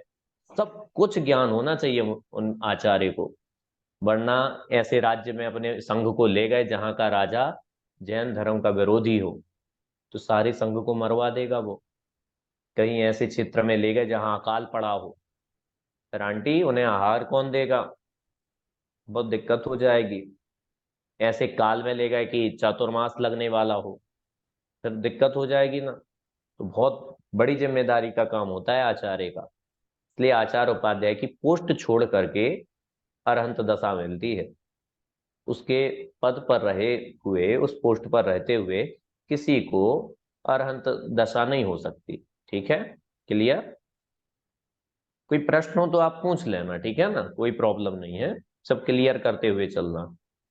सब कुछ ज्ञान होना चाहिए उन आचार्य को। वरना ऐसे राज्य में अपने संघ को ले गए जहां का राजा जैन धर्म का विरोधी हो, तो सारे संघ को मरवा देगा वो। कहीं ऐसे क्षेत्र में ले गए जहां अकाल पड़ा हो, फिर आंटी उन्हें आहार कौन देगा? बहुत दिक्कत हो जाएगी। ऐसे काल में ले गए कि चातुर्मास लगने वाला हो, फिर दिक्कत हो जाएगी ना। तो बहुत बड़ी जिम्मेदारी का काम होता है आचार्य का। इसलिए आचार्य उपाध्याय की पोस्ट छोड़ करके अरहंत दशा मिलती है। उसके पद पर रहे हुए, उस पोस्ट पर रहते हुए किसी को अरहंत दशा नहीं हो सकती। ठीक है, क्लियर? कोई प्रश्न हो तो आप पूछ लेना, ठीक है ना, कोई प्रॉब्लम नहीं है, सब क्लियर करते हुए चलना।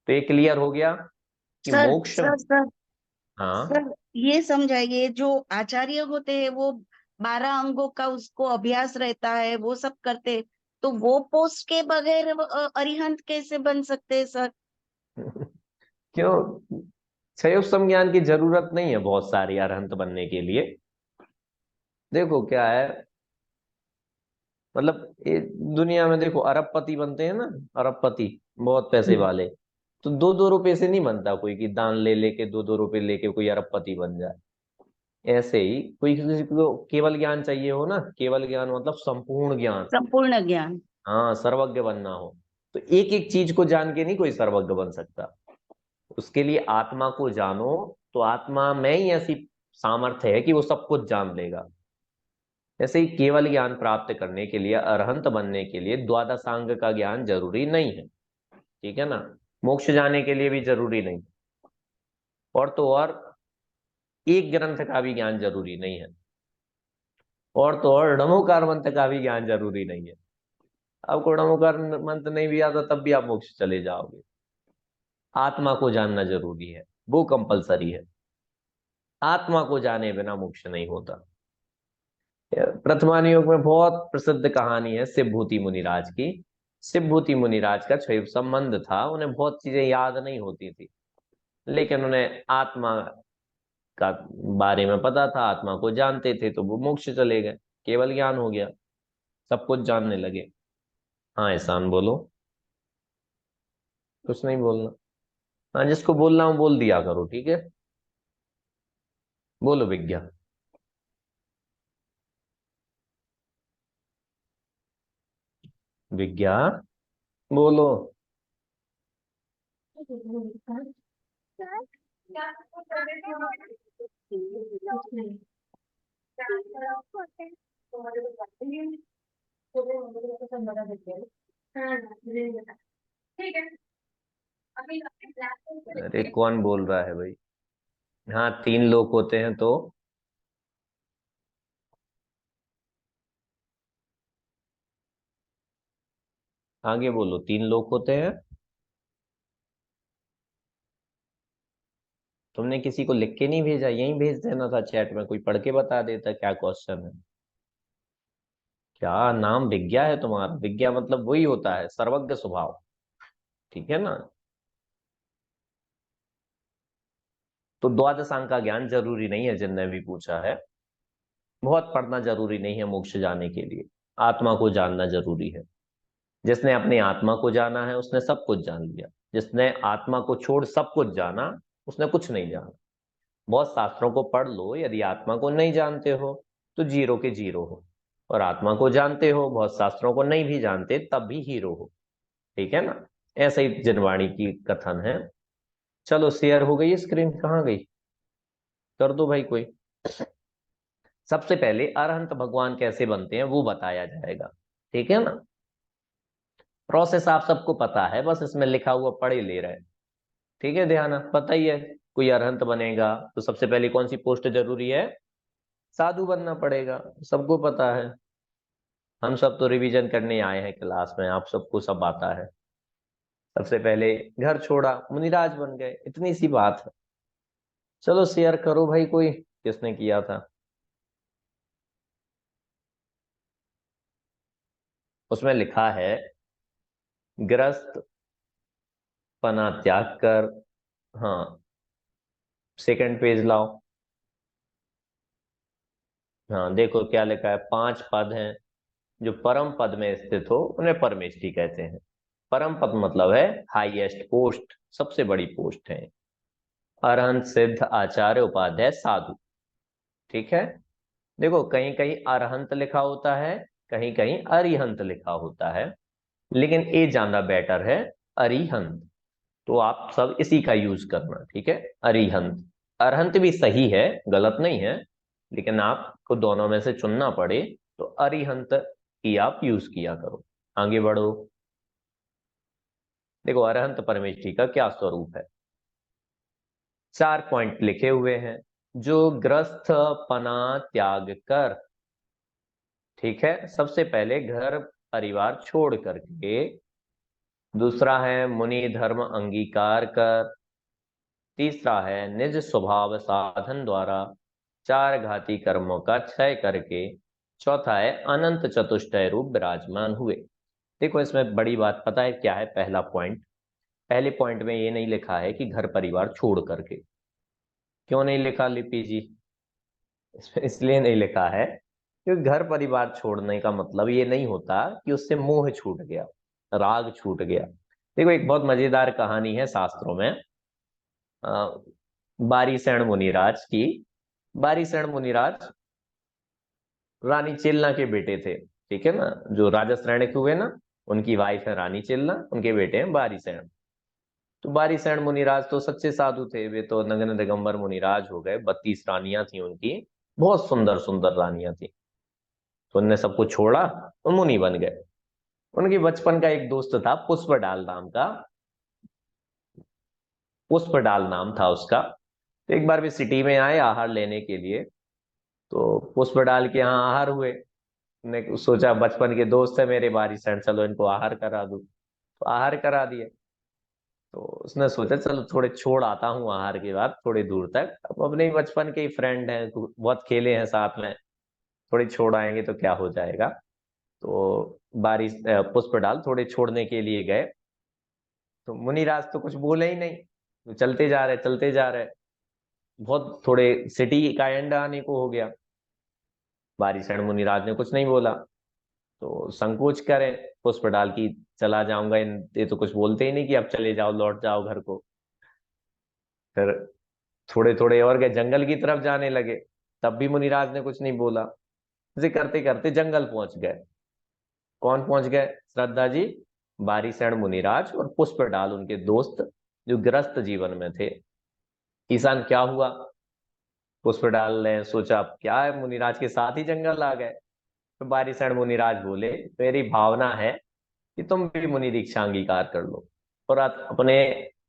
तो ये क्लियर हो गया कि सर मोक्ष। सर सर हाँ, सर, ये समझाइए, जो आचार्य होते हैं वो 12 अंगों का उसको अभ्यास रहता है, वो सब करते, तो वो पोस्ट के बगैर अरिहंत कैसे बन सकते हैं सर? क्यों? क्षय संज्ञान की जरूरत नहीं है बहुत सारी अरहंत बनने के लिए। देखो क्या है, मतलब ये दुनिया में देखो अरबपति बनते हैं ना, अरबपति, बहुत पैसे वाले। तो 2-2 रुपए से नहीं बनता कोई कि दान ले लेके 2-2 रुपए लेके कोई अरबपति बन जाए। ऐसे ही कोई किसी को केवल ज्ञान चाहिए हो ना, केवल ज्ञान मतलब संपूर्ण ज्ञान, संपूर्ण ज्ञान। हाँ, सर्वज्ञ बनना हो, तो एक एक चीज को जान के नहीं कोई सर्वज्ञ बन सकता। उसके लिए आत्मा को जानो, तो आत्मा में ही ऐसी सामर्थ्य है कि वो सब कुछ जान लेगा। ऐसे ही केवल ज्ञान प्राप्त करने के लिए, अरहंत बनने के लिए द्वादशांग का ज्ञान जरूरी नहीं है, ठीक है ना। मोक्ष जाने के लिए भी जरूरी नहीं, और तो और एक ग्रंथ का भी ज्ञान जरूरी नहीं है, और तो और नमोकार मंत्र का भी ज्ञान जरूरी नहीं है। आपको नमोकार मंत्र नहीं भी आता तब भी आप मोक्ष चले जाओगे। आत्मा को जानना जरूरी है, वो कंपलसरी है। आत्मा को जाने बिना मोक्ष नहीं होता। प्रथमान योग में बहुत प्रसिद्ध कहानी है शिवभूति मुनिराज की। शिवभूति मुनिराज का क्षय संबंध था, उन्हें बहुत चीजें याद नहीं होती थी, लेकिन उन्हें आत्मा का बारे में पता था, आत्मा को जानते थे, तो वो मोक्ष चले गए, केवल ज्ञान हो गया, सब कुछ जानने लगे। हाँ एहसान बोलो, कुछ नहीं बोलना। हाँ, जिसको बोलना हो बोल दिया करो, ठीक है। बोलो विज्ञा। विज्ञा बोलो। अरे कौन बोल रहा है भाई? हाँ, 3 लोग होते हैं तो आगे बोलो, 3 लोग होते हैं। तुमने किसी को लिख के नहीं भेजा, यहीं भेज देना था चैट में, कोई पढ़ के बता देता क्या क्वेश्चन है। क्या नाम विज्ञा है तुम्हारा? विज्ञा मतलब वही होता है, सर्वज्ञ स्वभाव, ठीक है ना। तो द्वादशांग का ज्ञान जरूरी नहीं है, जिनने भी पूछा है। बहुत पढ़ना जरूरी नहीं है मोक्ष जाने के लिए, आत्मा को जानना जरूरी है। जिसने अपनी आत्मा को जाना है उसने सब कुछ जान लिया। जिसने आत्मा को छोड़ सब कुछ जाना, उसने कुछ नहीं जाना। बहुत शास्त्रों को पढ़ लो, यदि आत्मा को नहीं जानते हो तो जीरो के जीरो हो, और आत्मा को जानते हो, बहुत शास्त्रों को नहीं भी जानते, तब भी हीरो हो, ठीक है ना। ऐसा ही जिनवाणी की कथन है। चलो शेयर हो गई स्क्रीन, कहाँ गई? कर दो भाई कोई। सबसे पहले अरहंत भगवान कैसे बनते हैं वो बताया जाएगा, ठीक है ना। प्रोसेस आप सबको पता है, बस इसमें लिखा हुआ पढ़े ले रहे हैं, ठीक है। ध्यान पता ही है, कोई अरहंत बनेगा तो सबसे पहले कौन सी पोस्ट जरूरी है? साधु बनना पड़ेगा, सबको पता है। हम सब तो रिवीजन करने आए हैं क्लास में, आप सबको सब आता है। सबसे पहले घर छोड़ा, मुनिराज बन गए, इतनी सी बात है। चलो शेयर करो भाई, कोई किसने किया था? उसमें लिखा है गृहस्थ पना त्याग कर। हाँ, सेकंड पेज लाओ। हाँ देखो क्या लिखा है, 5 पद हैं। जो परम पद में स्थित हो उन्हें परमेष्ठी कहते हैं। परम पद मतलब है हाईएस्ट पोस्ट, सबसे बड़ी पोस्ट है। अरहंत सिद्ध आचार्य उपाध्याय साधु, ठीक है। देखो कहीं कहीं अरहंत लिखा होता है, कहीं कहीं अरिहंत लिखा होता है, लेकिन ये जानना बेटर है अरिहंत। तो आप सब इसी का यूज करना, ठीक है। अरिहंत, अरहंत भी सही है, गलत नहीं है, लेकिन आपको दोनों में से चुनना पड़े तो अरिहंत की आप यूज किया करो। आगे बढ़ो। देखो अरहंत परमेष्ठी का क्या स्वरूप है, 4 पॉइंट लिखे हुए हैं। जो ग्रस्त पना त्याग कर, ठीक है, सबसे पहले घर परिवार छोड़ करके, दूसरा है मुनि धर्म अंगीकार कर, तीसरा है निज स्वभाव साधन द्वारा चार घाती कर्मों का क्षय करके, चौथा है अनंत चतुष्टय रूप विराजमान हुए। देखो इसमें बड़ी बात पता है क्या है? पहला पॉइंट, पहले पॉइंट में ये नहीं लिखा है कि घर परिवार छोड़ करके। क्यों नहीं लिखा लिपि जी? इसमें इसलिए नहीं लिखा है क्योंकि घर परिवार छोड़ने का मतलब ये नहीं होता कि उससे मोह छूट गया, राग छूट गया। देखो एक बहुत मजेदार कहानी है शास्त्रों में, बारीसेन मुनिराज की। बारीसेन मुनिराज रानी चेलना के बेटे थे, ठीक है ना, जो राजा श्रेणिक हुए ना, उनकी वाइफ है रानी चेलना, उनके बेटे हैं बारीसेन। तो बारीसेन मुनिराज तो सच्चे साधु थे, वे तो नग्न दिगंबर मुनिराज हो गए। 32 रानियां थी उनकी, बहुत सुंदर सुंदर रानियां थी। तो उनने सबको छोड़ा और मुनि बन गए। उनके बचपन का एक दोस्त था पुष्पडाल नाम का, पुष्पडाल नाम था उसका। तो एक बार वे सिटी में आए आहार लेने के लिए, तो पुष्पडाल के यहाँ आहार हुए। ने सोचा बचपन के दोस्त है मेरे बारीसेन, चलो इनको आहार करा दूं, तो आहार करा दिया। तो उसने सोचा चलो थोड़े छोड़ आता हूँ आहार के बाद थोड़ी दूर तक, अब अपने ही बचपन के ही फ्रेंड हैं, बहुत खेले हैं साथ में, थोड़ी छोड़ आएंगे तो क्या हो जाएगा। तो पुष्पडाल थोड़े छोड़ने के लिए गए, तो मुनिराज तो कुछ बोले ही नहीं, तो चलते जा रहे चलते जा रहे, बहुत थोड़े सिटी का एंड आने को हो गया। बारिशण मुनिराज ने कुछ नहीं बोला, तो संकोच करे पुष्पडाल की, चला जाऊंगा, ये तो कुछ बोलते ही नहीं कि अब चले जाओ लौट जाओ घर को। फिर थोड़े थोड़े और गए, जंगल की तरफ जाने लगे, तब भी मुनिराज ने कुछ नहीं बोला। इसे करते करते जंगल पहुंच गए। कौन पहुंच गए श्रद्धा जी? बारीसेन मुनिराज और पुष्पडाल उनके दोस्त, जो गृहस्थ जीवन में थे। ईशान क्या हुआ? पुष्पडाल ने सोचा अब क्या है, मुनिराज के साथ ही जंगल आ गए। तो बारीसेन मुनिराज बोले मेरी भावना है कि तुम भी मुनि दीक्षा अंगीकार कर लो और अपने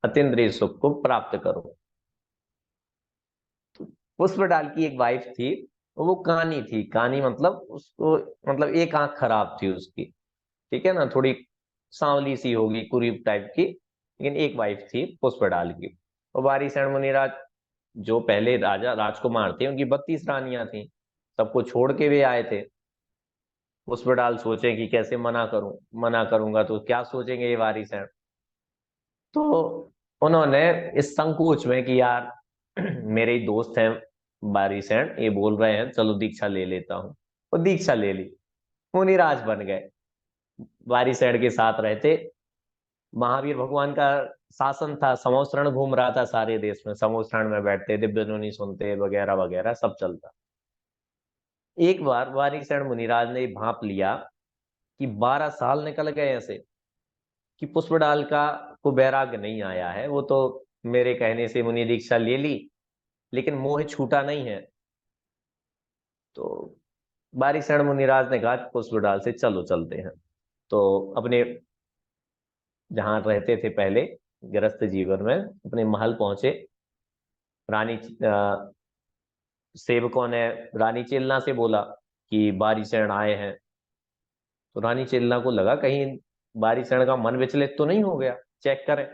अतीन्द्रिय सुख को प्राप्त करो। पुष्पडाल की एक वाइफ थी, वो कानी थी। कानी मतलब उसको, मतलब एक आंख खराब थी उसकी, ठीक है ना, थोड़ी सांवली सी होगी, कुरीप टाइप की, लेकिन एक वाइफ थी पुष्पडाल की। और बारीसेन मुनिराज जो पहले राजा राजकुमार थे, उनकी 32 रानियां थी, सबको छोड़ के वे आए थे। पुष्पडाल सोचे कि कैसे मना करूं, मना करूंगा तो क्या सोचेंगे ये वारिसेन। तो उन्होंने इस संकोच में कि यार मेरे ही दोस्त हैं बारिसेन, ये बोल रहे हैं चलो दीक्षा ले लेता हूँ, और दीक्षा ले ली, मुनिराज बन गए। बारिसेन के साथ रहते, महावीर भगवान का शासन था, समोसरण घूम रहा था सारे देश में, समोसरण में बैठते, दिव्य ध्वनि सुनते वगैरह वगैरह सब चलता। एक बार बारिसेन मुनिराज ने भांप लिया कि 12 साल निकल गए ऐसे, कि पुष्पडाल का को वैराग्य नहीं आया है, वो तो मेरे कहने से मुनि दीक्षा ले ली, लेकिन मोह छूटा नहीं है। तो बारिसेन मुनिराज ने कहा पुष्पडाल से चलो चलते हैं। तो अपने जहां रहते थे पहले गृहस्थ जीवन में, अपने महल पहुंचे। रानी सेवकों ने रानी चेलना से बोला कि बारिसेन आए हैं। तो रानी चेलना को लगा कहीं बारिसेन का मन विचलित तो नहीं हो गया, चेक करें।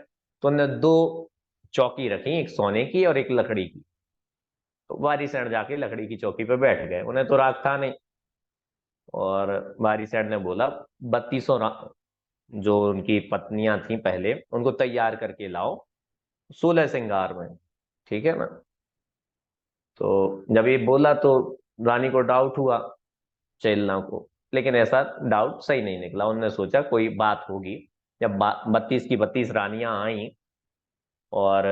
तो उन्होंने 2 चौकी रखी, एक सोने की और एक लकड़ी की। तो बारिसेन जाके लकड़ी की चौकी पे बैठ गए, उन्हें तो राग था नहीं। और बारिसेन ने बोला 32 जो उनकी पत्नियां थी पहले, उनको तैयार करके लाओ 16 श्रृंगार में, ठीक है ना। तो जब ये बोला तो रानी को डाउट हुआ, चेलना को, लेकिन ऐसा डाउट सही नहीं निकला। उन्होंने सोचा कोई बात होगी। जब 32 की 32 रानियां आई और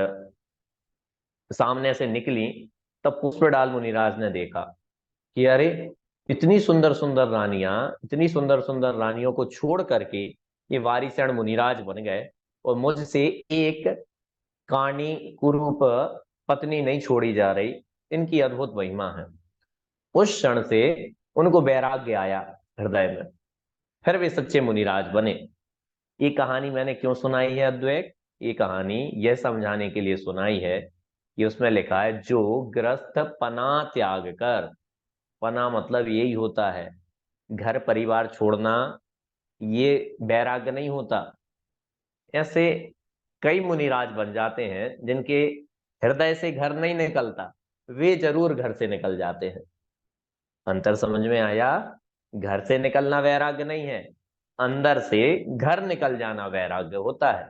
सामने से निकली, तब पुष्पडाल मुनिराज ने देखा कि अरे इतनी सुंदर सुंदर रानियां, इतनी सुंदर सुंदर रानियों को छोड़ करके ये वारिसेन मुनिराज बन गए, और मुझसे एक काणी कुरूप पत्नी नहीं छोड़ी जा रही। इनकी अद्भुत महिमा है। उस क्षण से उनको वैराग्य आया हृदय में, फिर वे सच्चे मुनिराज बने। ये कहानी मैंने क्यों सुनाई है अद्वैत? ये कहानी यह समझाने के लिए सुनाई है ये उसमें लिखा है जो गृहस्थ पना त्याग कर, पना मतलब यही होता है घर परिवार छोड़ना, ये वैराग्य नहीं होता। ऐसे कई मुनिराज बन जाते हैं जिनके हृदय से घर नहीं निकलता, वे जरूर घर से निकल जाते हैं। अंतर समझ में आया? घर से निकलना वैराग्य नहीं है, अंदर से घर निकल जाना वैराग्य होता है।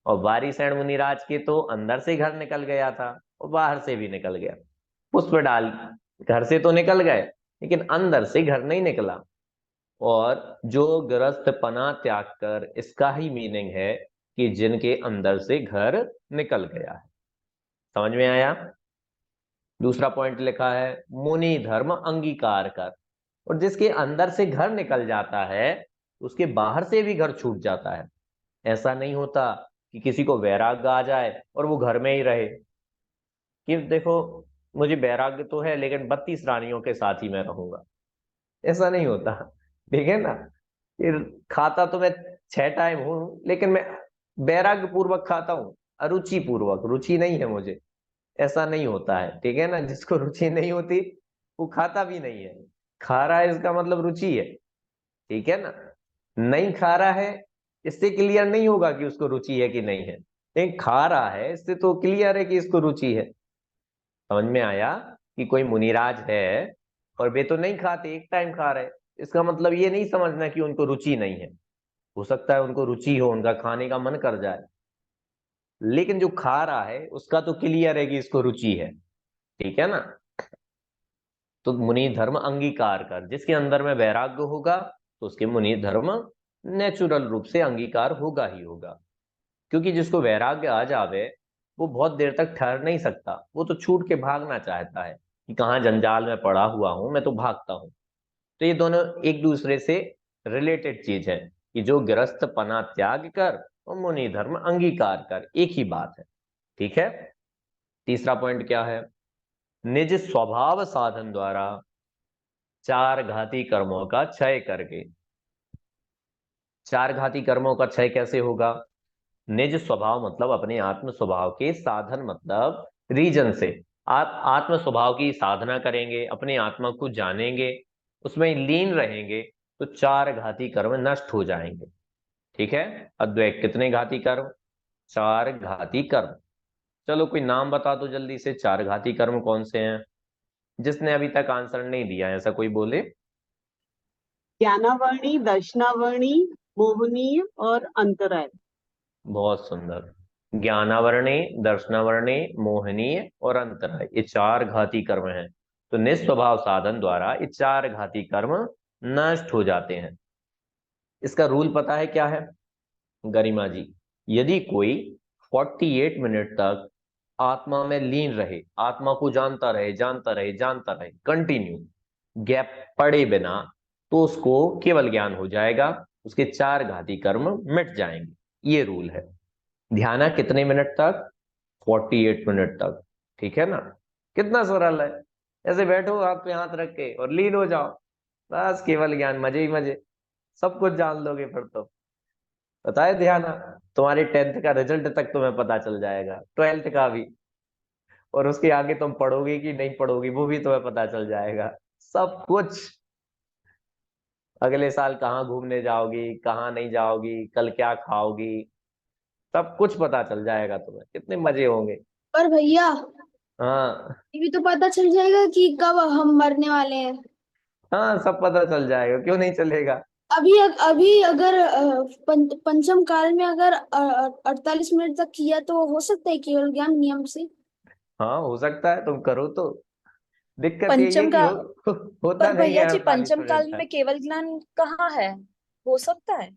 और वारिसेन मुनिराज के तो अंदर से घर निकल गया था और बाहर से भी निकल गया। पुष्प डाल घर से तो निकल गए लेकिन अंदर से घर नहीं निकला। और जो गृहस्थ पना त्याग कर, इसका ही मीनिंग है कि जिनके अंदर से घर निकल गया है। समझ में आया? दूसरा पॉइंट लिखा है मुनि धर्म अंगीकार कर, और जिसके अंदर से घर निकल जाता है उसके बाहर से भी घर छूट जाता है। ऐसा नहीं होता कि किसी को वैराग्य आ जाए और वो घर में ही रहे कि देखो मुझे वैराग्य तो है लेकिन 32 रानियों के साथ ही मैं रहूंगा। ऐसा नहीं होता। ठीक है ना? फिर खाता तो मैं 6 टाइम हूं लेकिन मैं वैराग्य पूर्वक खाता हूँ, अरुचि पूर्वक, रुचि नहीं है मुझे। ऐसा नहीं होता है। ठीक है ना? जिसको रुचि नहीं होती वो खाता भी नहीं है, खा रहा है इसका मतलब रुचि है। ठीक है ना? नहीं खा रहा है इससे क्लियर नहीं होगा कि उसको रुचि है कि नहीं है, लेकिन खा रहा है इससे तो क्लियर है कि इसको रुचि है। समझ में आया? कि कोई मुनिराज है और वे तो नहीं खाते, एक टाइम खा रहे, इसका मतलब ये नहीं समझना कि उनको रुचि नहीं है। हो सकता है उनको रुचि हो, उनका खाने का मन कर जाए, लेकिन जो खा रहा है उसका तो क्लियर है कि इसको रुचि है। ठीक है ना? तो मुनि धर्म अंगीकार कर, जिसके अंदर में वैराग्य होगा तो उसके मुनि धर्म नेचुरल रूप से अंगीकार होगा ही होगा। क्योंकि जिसको वैराग्य आ जावे वो बहुत देर तक ठहर नहीं सकता, वो तो छूट के भागना चाहता है कि कहाँ जंजाल में पड़ा हुआ हूं, मैं तो भागता हूं। तो ये दोनों एक दूसरे से रिलेटेड चीज है कि जो गृहस्थ पना त्याग कर और मुनि धर्म अंगीकार कर, एक ही बात है। ठीक है? तीसरा पॉइंट क्या है? निज स्वभाव साधन द्वारा चार घाती कर्मों का क्षय करके। चार घाती कर्मों का क्षय कैसे होगा? निज स्वभाव मतलब अपने आत्म स्वभाव के, साधन मतलब रीजन से। आप आत्म स्वभाव की साधना करेंगे, अपने आत्मा को जानेंगे, उसमें लीन रहेंगे, तो चार घाती कर्म नष्ट हो जाएंगे। ठीक है? अद्वैत कितने घाती कर्म? चार घाती कर्म। चलो कोई नाम बता दो जल्दी से, चार घाती कर्म कौन से हैं? जिसने अभी तक आंसर नहीं दिया ऐसा कोई बोले। ज्ञानावर्णी, दर्शनावर्णी, मोहनीय और अंतराय। बहुत सुंदर। ज्ञानावरणी, दर्शनावरणी, मोहनीय और अंतराय, ये चार घाती कर्म हैं। तो निस्वभाव साधन द्वारा ये चार घाती कर्म नष्ट हो जाते हैं। इसका रूल पता है क्या है गरिमा जी? यदि कोई 48 मिनट तक आत्मा में लीन रहे, आत्मा को जानता रहे, जानता रहे, जानता रहे, कंटिन्यू, गैप पड़े बिना, तो उसको केवल ज्ञान हो जाएगा, उसके चार घाती कर्म मिट जाएंगे। ये रूल है। ध्यान कितने मिनट तक? 48 मिनट तक। ठीक है ना? कितना सरल है। ऐसे बैठो हाथ पे हाथ रख के और लीन हो जाओ, बस केवल ज्ञान, मजे ही मजे, सब कुछ जान लोगे फिर तो। बताए ध्यान, तुम्हारे 10th का रिजल्ट तक तुम्हें पता चल जाएगा, 12th का भी, और उसके आगे तुम पढ़ोगे कि नहीं पढ़ोगे वो भी तुम्हें पता चल जाएगा। सब कुछ, अगले साल कहाँ घूमने जाओगी, कहाँ नहीं जाओगी, कल क्या खाओगी, सब कुछ पता चल जाएगा तुम्हें। कितने मजे होंगे। पर भैया हाँ ये भी तो पता चल जाएगा कि कब हम मरने वाले हैं। हाँ, सब पता चल जाएगा, क्यों नहीं चलेगा। अभी अगर पंचम काल में अगर 48 मिनट तक किया तो हो सकता है केवल ज्ञान नियम से। हाँ हो सकता है, तुम करो तो। दिक्कत यही है पंचम कि का होता पर नहीं भैया है जी 48 पंचम मिनट काल तक। में केवल ज्ञान कहाँ है? हो सकता है।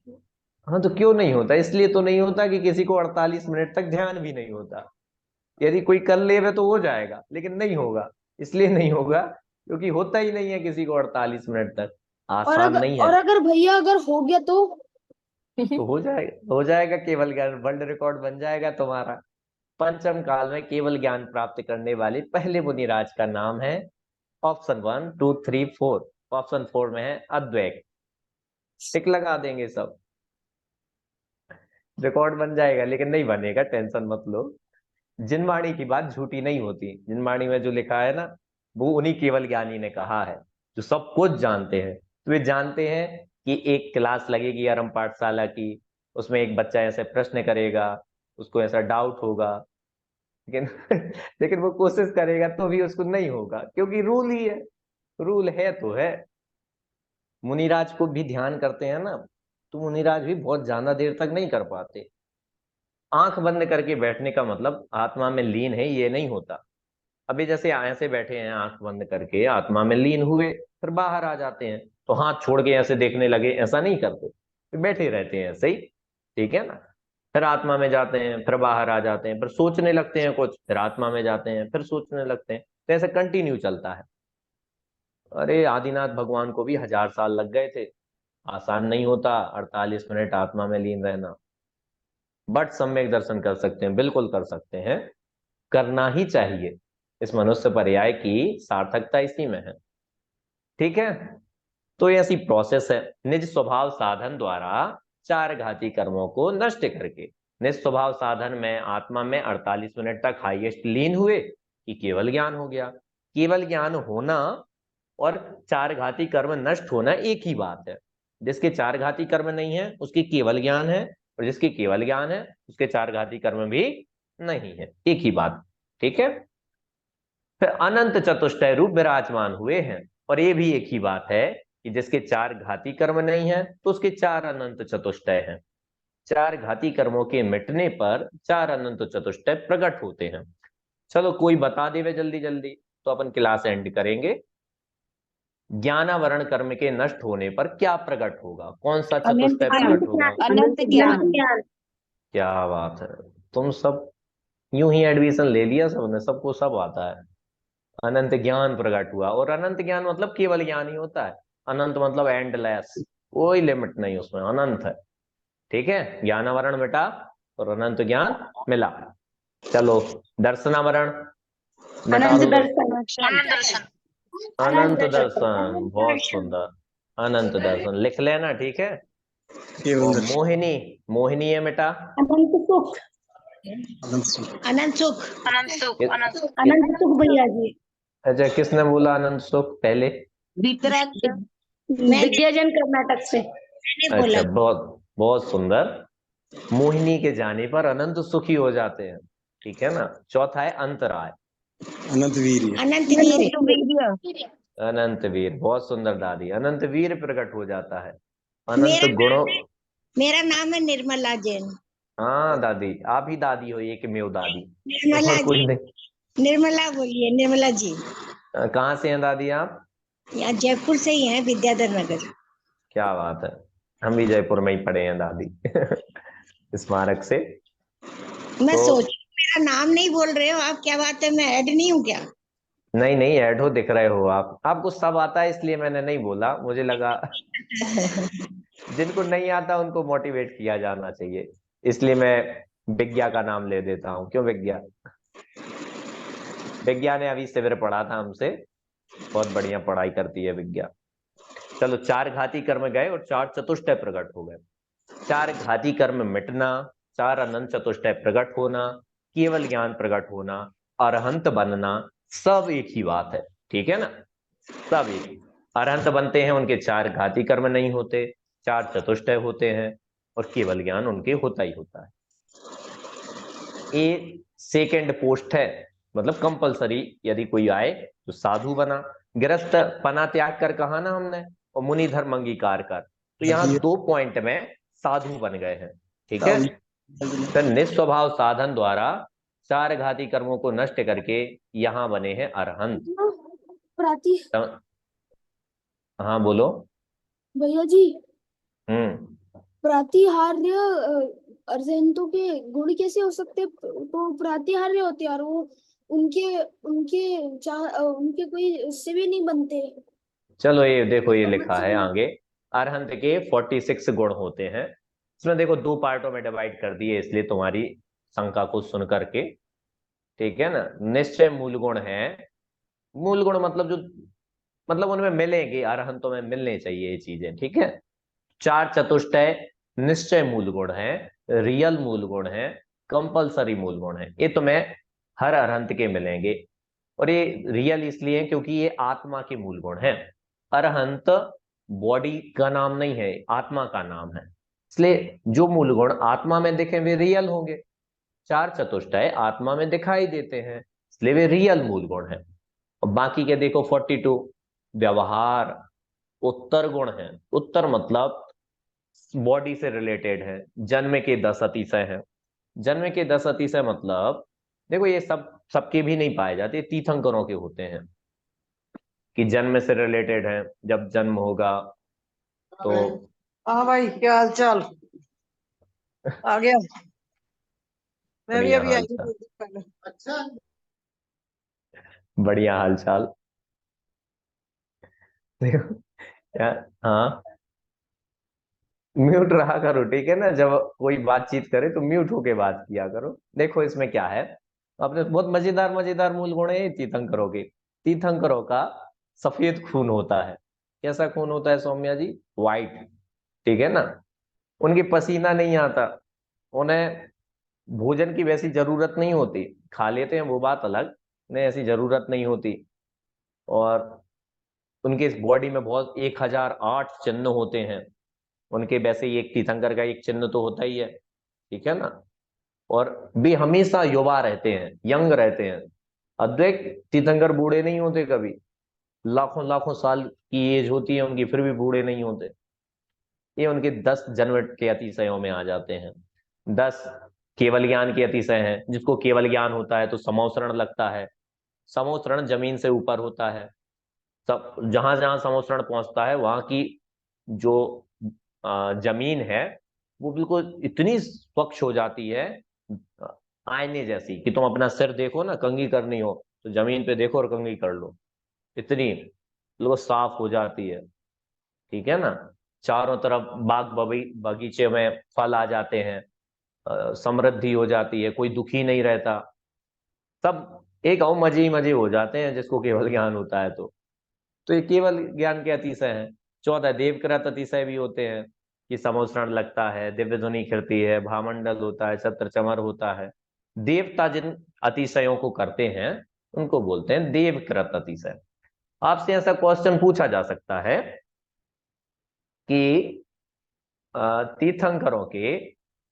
हाँ तो क्यों नहीं होता? इसलिए तो नहीं होता कि किसी को 48 मिनट तक ध्यान भी नहीं होता। यदि कोई कर ले तो हो जाएगा, लेकिन नहीं होगा। इसलिए नहीं होगा क्योंकि होता ही नहीं है किसी को 48 मिनट तक। आसान नहीं है। और अगर भैया अगर हो गया तो हो जाएगा, हो जाएगा, केवल ज्ञान वर्ल्ड रिकॉर्ड बन जाएगा तुम्हारा। पंचम काल में केवल ज्ञान प्राप्त करने वाले पहले मुनिराज का नाम है, ऑप्शन 1 2 3 4, ऑप्शन 4 में है अद्वैत। टिक लगा देंगे सब, रिकॉर्ड बन जाएगा, लेकिन नहीं बनेगा, टेंशन मत लो। जिनवाणी की बात झूठी नहीं होती। जिनवाणी में जो लिखा है ना, वो उन्हीं केवल ज्ञानी ने कहा है जो सब कुछ जानते हैं। तो वे जानते हैं कि एक क्लास लगेगी आरंभ पाठशाला की, उसमें एक बच्चा ऐसे प्रश्न करेगा, उसको ऐसा डाउट होगा, लेकिन लेकिन वो कोशिश करेगा तो भी उसको नहीं होगा, क्योंकि रूल ही है, रूल है तो है। मुनिराज को भी ध्यान करते हैं ना, तो मुनिराज भी बहुत ज्यादा देर तक नहीं कर पाते। आंख बंद करके बैठने का मतलब आत्मा में लीन है ये नहीं होता। अभी जैसे ऐसे बैठे हैं आंख बंद करके, आत्मा में लीन हुए, फिर बाहर आ जाते हैं तो हाथ छोड़ के ऐसे देखने लगे, ऐसा नहीं करते, फिर बैठे रहते हैं ऐसे ही, ठीक है ना। फिर आत्मा में जाते हैं, फिर बाहर आ जाते हैं, फिर सोचने लगते हैं कुछ, फिर आत्मा में जाते हैं, फिर सोचने लगते हैं, तो ऐसे कंटिन्यू चलता है। अरे आदिनाथ भगवान को भी 1000 साल लग गए थे। आसान नहीं होता 48 मिनट आत्मा में लीन रहना, बट सम्यक दर्शन कर सकते हैं, बिल्कुल कर सकते हैं, करना ही चाहिए। इस मनुष्य पर्याय की सार्थकता इसी में है, ठीक है। तो ये ऐसी प्रोसेस है, निज स्वभाव साधन द्वारा चार घाती कर्मों को नष्ट करके। निज स्वभाव साधन में आत्मा में 48 मिनट तक हाईएस्ट लीन हुए कि केवल ज्ञान हो गया। केवल ज्ञान होना और चार घाती कर्म नष्ट होना एक ही बात है। जिसके चार घाती कर्म नहीं है उसकी केवल ज्ञान है, और जिसकी केवल ज्ञान है उसके चार घाती कर्म भी नहीं है, एक ही बात, ठीक है। फिर अनंत चतुष्टय रूप विराजमान हुए हैं, और ये भी एक ही बात है कि जिसके चार घाती कर्म नहीं है तो उसके चार अनंत चतुष्टय हैं। चार घाती कर्मों के मिटने पर चार अनंत चतुष्टय प्रकट होते हैं। चलो कोई बता देवे जल्दी जल्दी, तो अपन क्लास एंड करेंगे। ज्ञानावरण कर्म के नष्ट होने पर क्या प्रकट होगा, कौन सा अनंत चतुष्टय ज्ञान, प्रकट होगा? अनंत ज्ञान। क्या बात है, तुम सब यूं ही एडमिशन ले लिया सबने, सबको सब आता है। अनंत ज्ञान प्रकट हुआ, और अनंत ज्ञान मतलब केवल ज्ञान ही होता है। अनंत मतलब एंडलेस, कोई लिमिट नहीं उसमें, अनंत है, ठीक है। ज्ञानावरण मिटा और अनंत ज्ञान मिला। चलो दर्शनावरण मिटा अनंत दो। दर्शन। अनंत दर्शन, बहुत सुंदर। अनंत दर्शन लिख लेना, ठीक है। और मोहिनी, मोहिनी है मिटा। अनंत सुख। अनंत सुख। अनंत सुख भैया जी। अच्छा किसने बोला अनंत सुख पहले? वितराग विद्याजन कर्नाटक से मैंने बोला। अच्छा बहुत बहुत सुंदर। मोहिनी के जाने पर अनंत सुखी हो जाते हैं, ठीक है ना। चौथा है अंतराय। अनंत वीर। अनंत वीर, बहुत सुंदर दादी। अनंत वीर प्रकट हो जाता है। अनंत गुणों। मेरा नाम है निर्मला जैन। हाँ दादी, आप ही दादी हो, एक मेव दादी, निर्मला और कोई जी, नहीं। निर्मला बोलिए, निर्मला जी। कहाँ से हैं दादी आप? यहाँ जयपुर से ही हैं, विद्याधर नगर। क्या बात है, हम भी जयपुर में ही पढ़े हैं दादी स्मारक से। मैं तो सोच मेरा नाम नहीं बोल रहे हो आप, क्या बात है, मैं ऐड नहीं हूँ क्या? नहीं नहीं, ऐड हो, दिख रहे हो आप, आपको सब आता है इसलिए मैंने नहीं बोला, मुझे लगा जिनको नहीं आता उनको मोटिवेट किया जाना चाहिए, इसलिए मैं विज्ञा का नाम ले देता हूँ। क्यों विज्ञा? विज्ञा ने अभी शिविर पढ़ा था हमसे, बहुत बढ़िया पढ़ाई करती है विज्ञा। चलो चार घाती कर्म गए और चार चतुष्टय प्रकट हो गए। चार घाती कर्म मिटना, चार अनंत चतुष्टय प्रकट होना, केवल ज्ञान प्रकट होना, अरहंत बनना, सब एक ही बात है, ठीक है ना। सब एक। अरहंत बनते हैं उनके चार घाती कर्म नहीं होते, चार चतुष्टय होते हैं, और केवल ज्ञान उनके होता ही होता है। ये सेकेंड पोस्ट है, मतलब कंपलसरी यदि कोई आए तो साधु बना, गृहस्थ पना त्याग कर कहा ना हमने, और मुनि धर्म अंगीकार कर, तो यहाँ 2 पॉइंट में साधु बन गए हैं, ठीक है। तो निस्वभाव साधन द्वारा चार घाती कर्मों को नष्ट करके यहाँ बने हैं अरहंत। प्राति हाँ बोलो। भैया जी, हम्म। प्रातिहार्य अर्जेंटो के गुण कैसे हो सकते? तो प्रातिहार्य होते हैं और वो उनके उनके कोई से भी नहीं बनते। चलो ये देखो, ये लिखा है आगे, अरहंत के 46 गुण होते हैं। इसमें देखो 2 पार्टों में डिवाइड कर दिए, इसलिए तुम्हारी शंका को सुन करके, ठीक है ना। निश्चय मूल गुण है, मूल गुण मतलब जो, मतलब उनमें मिलेंगे, अरहंतों में मिलने चाहिए ये चीजें, ठीक है। चार चतुष्टय निश्चय मूल गुण है, रियल मूल गुण है, कंपलसरी मूल गुण है, ये तुम्हें हर अरहंत के मिलेंगे। और ये रियल इसलिए है क्योंकि ये आत्मा के मूल गुण हैं। अरहंत बॉडी का नाम नहीं है, आत्मा का नाम है। इसलिए जो मूल गुण आत्मा में दिखे वे रियल होंगे। चार चतुष्टय आत्मा में दिखाई देते हैं, इसलिए वे रियल मूल गुण हैं। और बाकी के देखो 42 व्यवहार उत्तर गुण हैं। उत्तर मतलब बॉडी से रिलेटेड है। जन्म के 10 अतिशय हैं। जन्म के 10 अतिशय मतलब देखो ये सब सबके भी नहीं पाए जाते, तीर्थंकरों के होते हैं कि जन्म से रिलेटेड है। जब जन्म होगा तो हाँ भाई, क्या हाल चाल? आ गया। मैं भी बढ़िया अभी हाल आई हूँ चाल। थोड़ी देर पहले। अच्छा। बढ़िया हाल चाल। देखो क्या, हाँ म्यूट रहा करो, ठीक है ना। जब कोई बातचीत करे तो म्यूट होके बात किया करो। देखो इसमें क्या है, अपने बहुत मजेदार मजेदार मूल गुण है तीर्थंकरों के। तीर्थंकरों का सफेद खून होता है। कैसा खून होता है सौम्या जी? व्हाइट, ठीक है ना। उनके पसीना नहीं आता, उन्हें भोजन की वैसी जरूरत नहीं होती, खा लेते हैं वो बात अलग, उन्हें ऐसी जरूरत नहीं होती। और उनके इस बॉडी में बहुत 1008 चिन्ह होते हैं उनके। वैसे ही एक तीर्थंकर का एक चिन्ह तो होता ही है, ठीक है ना। और भी हमेशा युवा रहते हैं, यंग रहते हैं। अद्वैत तीर्थंकर बूढ़े नहीं होते कभी। लाखों लाखों साल की एज होती है उनकी, फिर भी बूढ़े नहीं होते। ये उनके 10 जन्म के अतिशयों में आ जाते हैं। 10 केवल ज्ञान के अतिशय हैं। जिसको केवल ज्ञान होता है तो समोसरण लगता है। समोसरण जमीन से ऊपर होता है। सब जहां जहां समोसरण पहुंचता है वहां की जो जमीन है वो बिल्कुल इतनी स्वच्छ हो जाती है, अ, आईने जैसी, कि तुम अपना सिर देखो ना, कंघी करनी हो तो जमीन पे देखो और कंघी कर लो, इतनी बिल्कुल साफ हो जाती है, ठीक है ना। चारों तरफ बाग बगीचे में फल आ जाते हैं, समृद्धि हो जाती है, कोई दुखी नहीं रहता। सब एक गाँव मजे ही मजे हो जाते हैं जिसको केवल ज्ञान होता है तो ये केवल ज्ञान के अतिशय हैं। 14 देवकृत अतिशय भी होते हैं कि समोसरण लगता है, दिव्य ध्वनि खिड़ती है, भामंडल होता है, छत्र चमर होता है। देवता जिन अतिशयों को करते हैं उनको बोलते हैं देवकृत अतिशय। आपसे ऐसा क्वेश्चन पूछा जा सकता है कि तीर्थंकरों के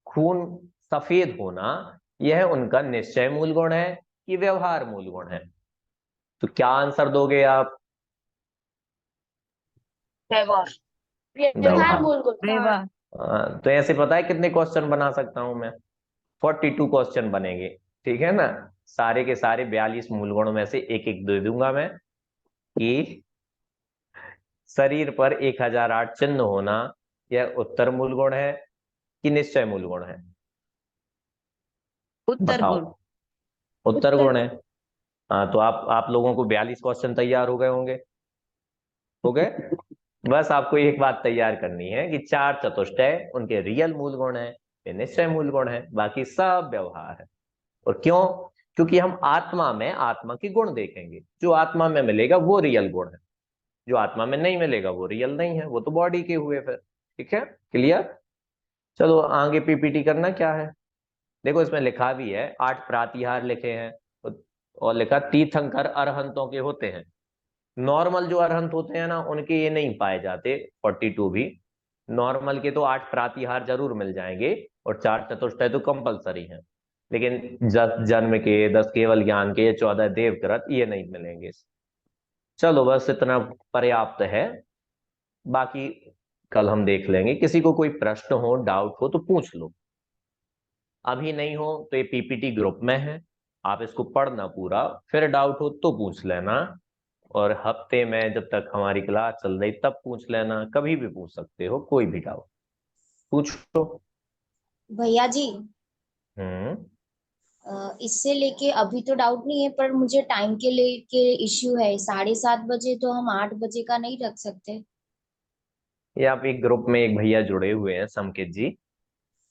खून सफेद होना यह उनका निश्चय मूल गुण है कि व्यवहार मूल गुण है? तो क्या आंसर दोगे आप? व्यवहार। व्यवहार मूल गुण। व्यवहार। तो ऐसे पता है कितने क्वेश्चन बना सकता हूं मैं? 42 क्वेश्चन बनेंगे, ठीक है ना। सारे के सारे 42 मूल गुणों में से एक एक दे दूंगा मैं कि शरीर पर 1008 चिन्ह होना यह उत्तर मूल गुण है कि निश्चय मूल गुण है? उत्तर बताओ। गुण। उत्तर गुण है। हाँ, तो आप लोगों को 42 क्वेश्चन तैयार हो गए होंगे, हो गए। बस आपको एक बात तैयार करनी है कि चार चतुष्टय उनके रियल मूल गुण है, वे निश्चय मूल गुण है, बाकी सब व्यवहार है। और क्यों? क्योंकि हम आत्मा में आत्मा के गुण देखेंगे। जो आत्मा में मिलेगा वो रियल गुण है, जो आत्मा में नहीं मिलेगा वो रियल नहीं है, वो तो बॉडी के हुए फिर। ठीक है, क्लियर। चलो आगे पीपीटी करना क्या है। देखो इसमें लिखा भी है 8 प्रातिहार लिखे हैं, और लिखा तीर्थंकर अरहंतों के होते हैं। नॉर्मल जो अरहंत होते हैं ना उनके ये नहीं पाए जाते 42 भी। नॉर्मल के तो 8 प्रातिहार जरूर मिल जाएंगे और 4 चतुष्टय तो कंपलसरी हैं। लेकिन 10 जन्म के, 10 केवल ज्ञान के, 14 देवकृत ये नहीं मिलेंगे। चलो बस इतना पर्याप्त है, बाकी कल हम देख लेंगे। किसी को कोई प्रश्न हो, डाउट हो तो पूछ लो। अभी नहीं हो तो ये पीपीटी ग्रुप में है, आप इसको पढ़ना पूरा, फिर डाउट हो तो पूछ लेना। और हफ्ते में जब तक हमारी क्लास चल रही तब पूछ लेना, कभी भी पूछ सकते हो, कोई भी डाउट पूछो। भैया जी, हम्म। इससे लेके अभी तो डाउट नहीं है, पर मुझे टाइम के लेके इश्यू है। 7:30 बजे तो हम 8 बजे का नहीं रख सकते? ये आप एक ग्रुप में एक भैया जुड़े हुए हैं संकेत जी,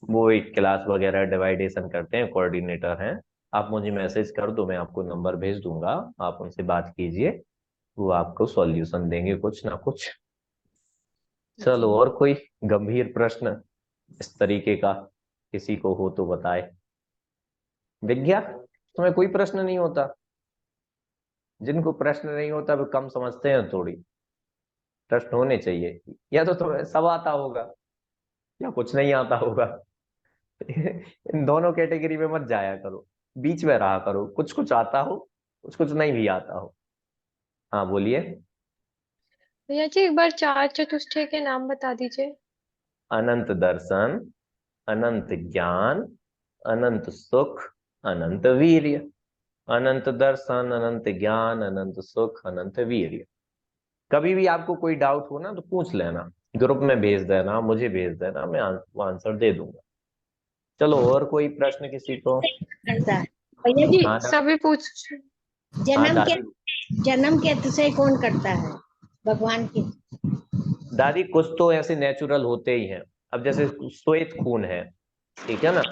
वो एक क्लास वगैरह डिवाइडेशन करते हैं, कोऑर्डिनेटर हैं। आप मुझे मैसेज कर दो, मैं आपको नंबर भेज दूंगा, आप उनसे बात कीजिए, वो आपको सॉल्यूशन देंगे कुछ ना कुछ। चलो, और कोई गंभीर प्रश्न इस तरीके का किसी को हो तो बताए। विज्ञा तुम्हें कोई प्रश्न नहीं होता? जिनको प्रश्न नहीं होता वो कम समझते हैं थोड़ी। प्रश्न होने चाहिए, या तो तुम्हें सब आता होगा या कुछ नहीं आता होगा। इन दोनों कैटेगरी में मत जाया करो, बीच में रहा करो, कुछ कुछ आता हो, कुछ कुछ नहीं भी आता हो। हाँ बोलिए। भैया जी एक बार चार चतुष्टय के नाम बता दीजिए। अनंत दर्शन, अनंत ज्ञान, अनंत सुख, अनंत वीर्य। अनंत दर्शन, अनंत ज्ञान, अनंत सुख, अनंत वीर्य। कभी भी आपको कोई डाउट हो ना तो पूछ लेना, ग्रुप में भेज देना, मुझे भेज देना, मैं आंसर दे दूंगा। चलो और कोई प्रश्न किसी को? करता है भैया जी। हाँ सभी पूछ। जन्म के दादी। जन्म के अतिशय कौन करता है? भगवान के। दादी कुछ तो ऐसे नेचुरल होते ही हैं। अब जैसे श्वेत खून है, ठीक है ना,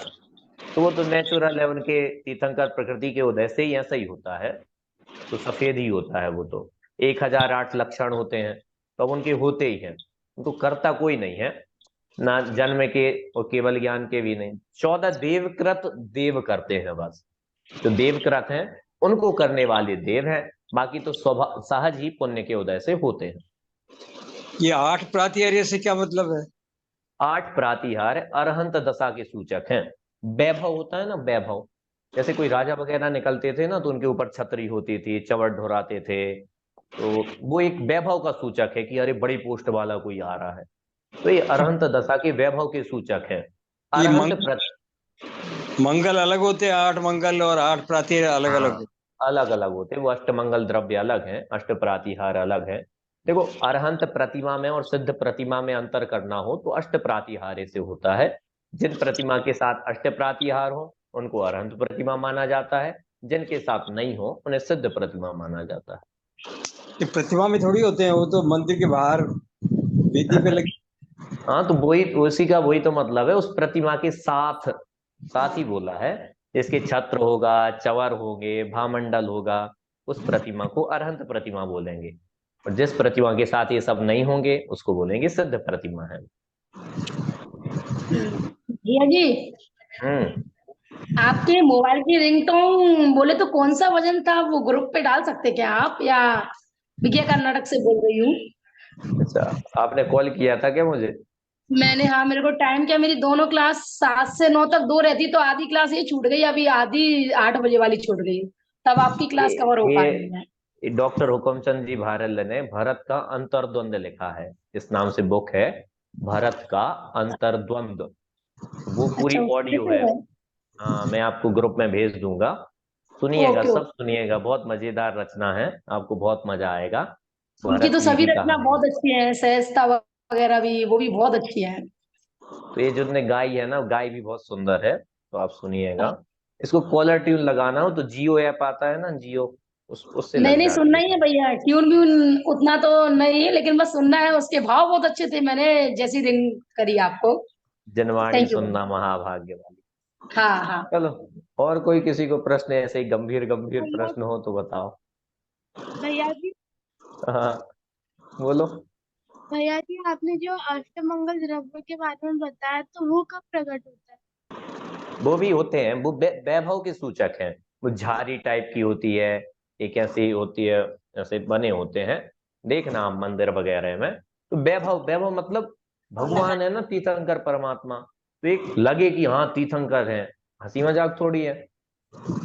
तो वो तो नेचुरल है, उनके तीर्थंकर प्रकृति के उदय से ही ऐसा ही होता है, तो सफेद ही होता है वो तो। 1008 लक्षण होते हैं तो अब उनके होते ही हैं, उनको करता कोई नहीं है, ना जन्म के और केवल ज्ञान के भी नहीं। 14 देवकृत देव करते हैं बस, जो देवकृत हैं उनको करने वाले देव हैं, बाकी तो स्वभाव सहज ही पुण्य के उदय से होते हैं। ये 8 प्रातिहार्य से क्या मतलब है? 8 प्रातिहार अरहंत दशा के सूचक हैं। वैभव होता है ना, वैभव, जैसे कोई राजा वगैरह निकलते थे ना तो उनके ऊपर छतरी होती थी, चवड़ ढुराते थे, तो वो एक वैभव का सूचक है कि अरे बड़ी पोस्ट वाला कोई आ रहा है। तो ये अरहंत दशा के वैभव के सूचक है। ये अरहंत मंगल अलग होते हैं, 8 मंगल और 8 प्रातिहार्य अलग अलग होते? अलग अलग होते हैं, वो अष्टमंगल द्रव्य अलग है, अष्ट प्रातिहार अलग है। देखो अरहंत प्रतिमा में और सिद्ध प्रतिमा में अंतर करना हो तो अष्ट प्रातिहार्य से होता है। जिन प्रतिमा के साथ अष्ट प्रातिहार हो उनको अरहंत प्रतिमा माना जाता है, जिनके साथ नहीं हो उन्हें सिद्ध प्रतिमा माना जाता है। ये प्रतिमा में थोड़ी होते हैं, वो तो मंदिर के बाहर वेदी पे लगे। हाँ तो वही, उसी का वही तो मतलब है, उस प्रतिमा के साथ साथ ही बोला है। इसके छत्र होगा, चवर होंगे, भामंडल होगा, उस प्रतिमा को अरहंत प्रतिमा बोलेंगे। और जिस प्रतिमा के साथ ये सब नहीं होंगे उसको बोलेंगे सिद्ध प्रतिमा है। भैया जी आपके मोबाइल की रिंगटोन बोले तो कौन सा वजन था, वो ग्रुप पे डाल सकते क्या आप? या विजय कर्नाटक से बोल रही हूँ। अच्छा, आपने कॉल किया था क्या मुझे? मैंने, हाँ, मेरे को टाइम क्या, मेरी दोनों क्लास 7 से 9 तक 2 रहती, तो आधी क्लास ये छूट गई, अभी आधी 8 बजे वाली छूट गई, तब आपकी क्लास कवर हो पा रही है। ये डॉक्टर हुकमचंद जी भारल ने भरत का अंतर्द्वंद लिखा है, इस नाम से बुक है, भरत का अंतर्द्वंद। वो पूरी अच्छा, ऑडियो है। हाँ मैं आपको ग्रुप में भेज दूंगा, सुनिएगा, ओके, सब सुनिएगा, बहुत मजेदार रचना है, आपको बहुत मजा आएगा। उनकी भरत तो जी सभी की रचना कहानी, बहुत अच्छी है, सहजता वगैरह भी, वो भी बहुत अच्छी है। तो ये जो ने गाई है ना, गाई भी बहुत सुंदर है, तो आप सुनिएगा। इसको कॉलर ट्यून लगाना हो तो जियो ऐप आता है ना, जियो, उससे नहीं लग नहीं, जाती सुनना है। ही है भैया, ट्यून भी उतना तो नहीं है, लेकिन बस सुनना है, उसके भाव बहुत अच्छे थे, मैंने जैसी रिंग करी आपको। Janwani thank you. सुनना महाभाग्य वाली। हाँ हाँ। चलो और कोई किसी को प्रश्न, ऐसे ही गंभीर गंभीर प्रश्न हो तो बताओ। भैया जी, हाँ बोलो। भैया जी आपने जो अष्टमंगल द्रव्य के बारे में बताया तो वो कब प्रकट होता है? वो भी होते हैं, वो वैभव के सूचक हैं। वो झारी टाइप की होती है, एक ऐसी होती है, ऐसे बने होते हैं, देखना आप मंदिर वगैरह में। तो वैभव, वैभव मतलब भगवान है ना, तीर्थंकर परमात्मा, तो एक लगे कि हाँ तीर्थंकर हैं, हंसी मजाक थोड़ी है।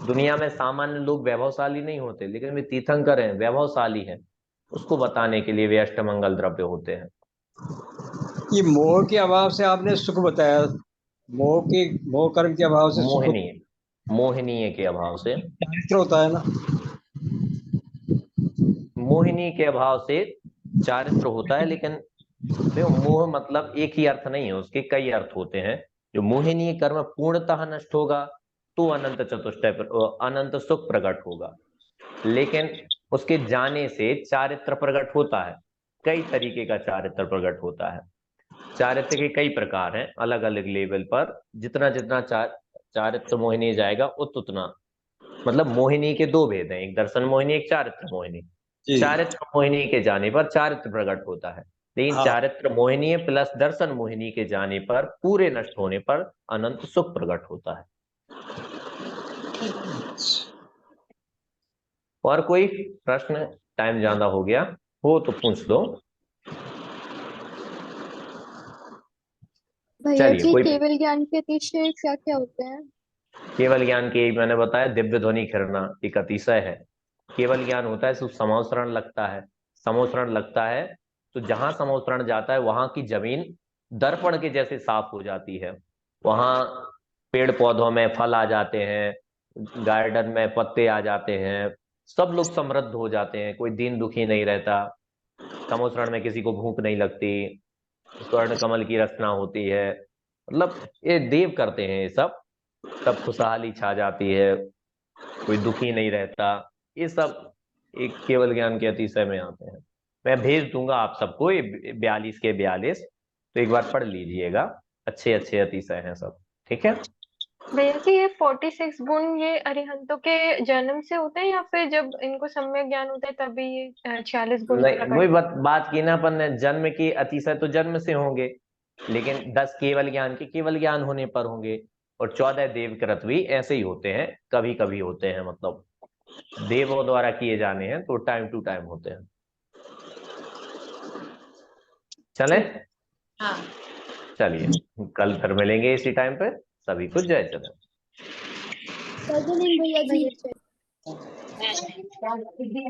दुनिया में सामान्य लोग वैभवशाली नहीं होते, लेकिन वे तीर्थंकर हैं, वैभवशाली हैं, उसको बताने के लिए वे अष्टमंगल द्रव्य होते हैं। ये मोह के अभाव से आपने सुख बताया, मोह कर्म के अभाव से सुख मोहिनीय के अभाव से, चारित्र होता है ना। मोहिनी के अभाव से चारित्र होता है, लेकिन देखो मोह मतलब एक ही अर्थ नहीं है, उसके कई अर्थ होते हैं। जो मोहिनी कर्म पूर्णतः नष्ट होगा तो अनंत चतुष्टय अनंत सुख प्रकट होगा, लेकिन उसके जाने से चारित्र प्रकट होता है। कई तरीके का चारित्र प्रकट होता है। चारित्र के कई प्रकार हैं, अलग अलग लेवल पर, जितना जितना चारित्र मोहिनी जाएगा उतना, मतलब मोहिनी के 2 भेद हैं, एक दर्शन मोहिनी, एक चारित्र मोहिनी। चारित्र मोहिनी के जाने पर चारित्र प्रकट होता है, लेकिन चारित्र मोहिनी प्लस दर्शन मोहिनी के जाने पर, पूरे नष्ट होने पर अनंत सुख प्रकट होता है। और कोई प्रश्न? टाइम ज्यादा हो गया हो तो पूछ दो। भैया चलिए जी कोई केवल ज्ञान के अतिशय क्या क्या होते हैं? केवल ज्ञान की मैंने बताया दिव्य ध्वनि खिरना एक अतिशय है। केवल ज्ञान होता है सिर्फ समोसरण लगता है। समोसरण लगता है तो जहां समोसरण जाता है वहां की जमीन दर्पण के जैसे साफ हो जाती है। वहां पेड़ पौधों में फल आ जाते हैं, गार्डन में पत्ते आ जाते हैं, सब लोग समृद्ध हो जाते हैं, कोई दीन दुखी नहीं रहता। समोसरण में किसी को भूख नहीं लगती, स्वर्ण कमल की रचना होती है। मतलब ये देव करते हैं ये सब। सब खुशहाली छा जाती है, कोई दुखी नहीं रहता। ये सब एक केवल ज्ञान के अतिशय में आते हैं। मैं भेज दूंगा आप सबको ये 42 के 42, तो एक बार पढ़ लीजिएगा। अच्छे अच्छे अतिशय हैं सब, ठीक है। भैया जी ये 46 गुण ये अरिहंतों के जन्म से होते हैं या फिर जब इनको सम्यक ज्ञान होता है तभी ये 46 गुण नहीं, प्रकट वही बात की ना अपन ने, जन्म के अतिशय तो जन्म से होंगे, लेकिन 10 केवल ज्ञान के केवल ज्ञान होने पर होंगे। और 14 देवकृत भी ऐसे ही होते हैं, कभी कभी होते हैं, मतलब देवों द्वारा किए जाने हैं तो टाइम टू टाइम होते हैं। चले, हाँ। चलिए कल फिर मिलेंगे इसी टाइम पे। सभी को जय जगन्नाथ। भैया जी। भैया जी।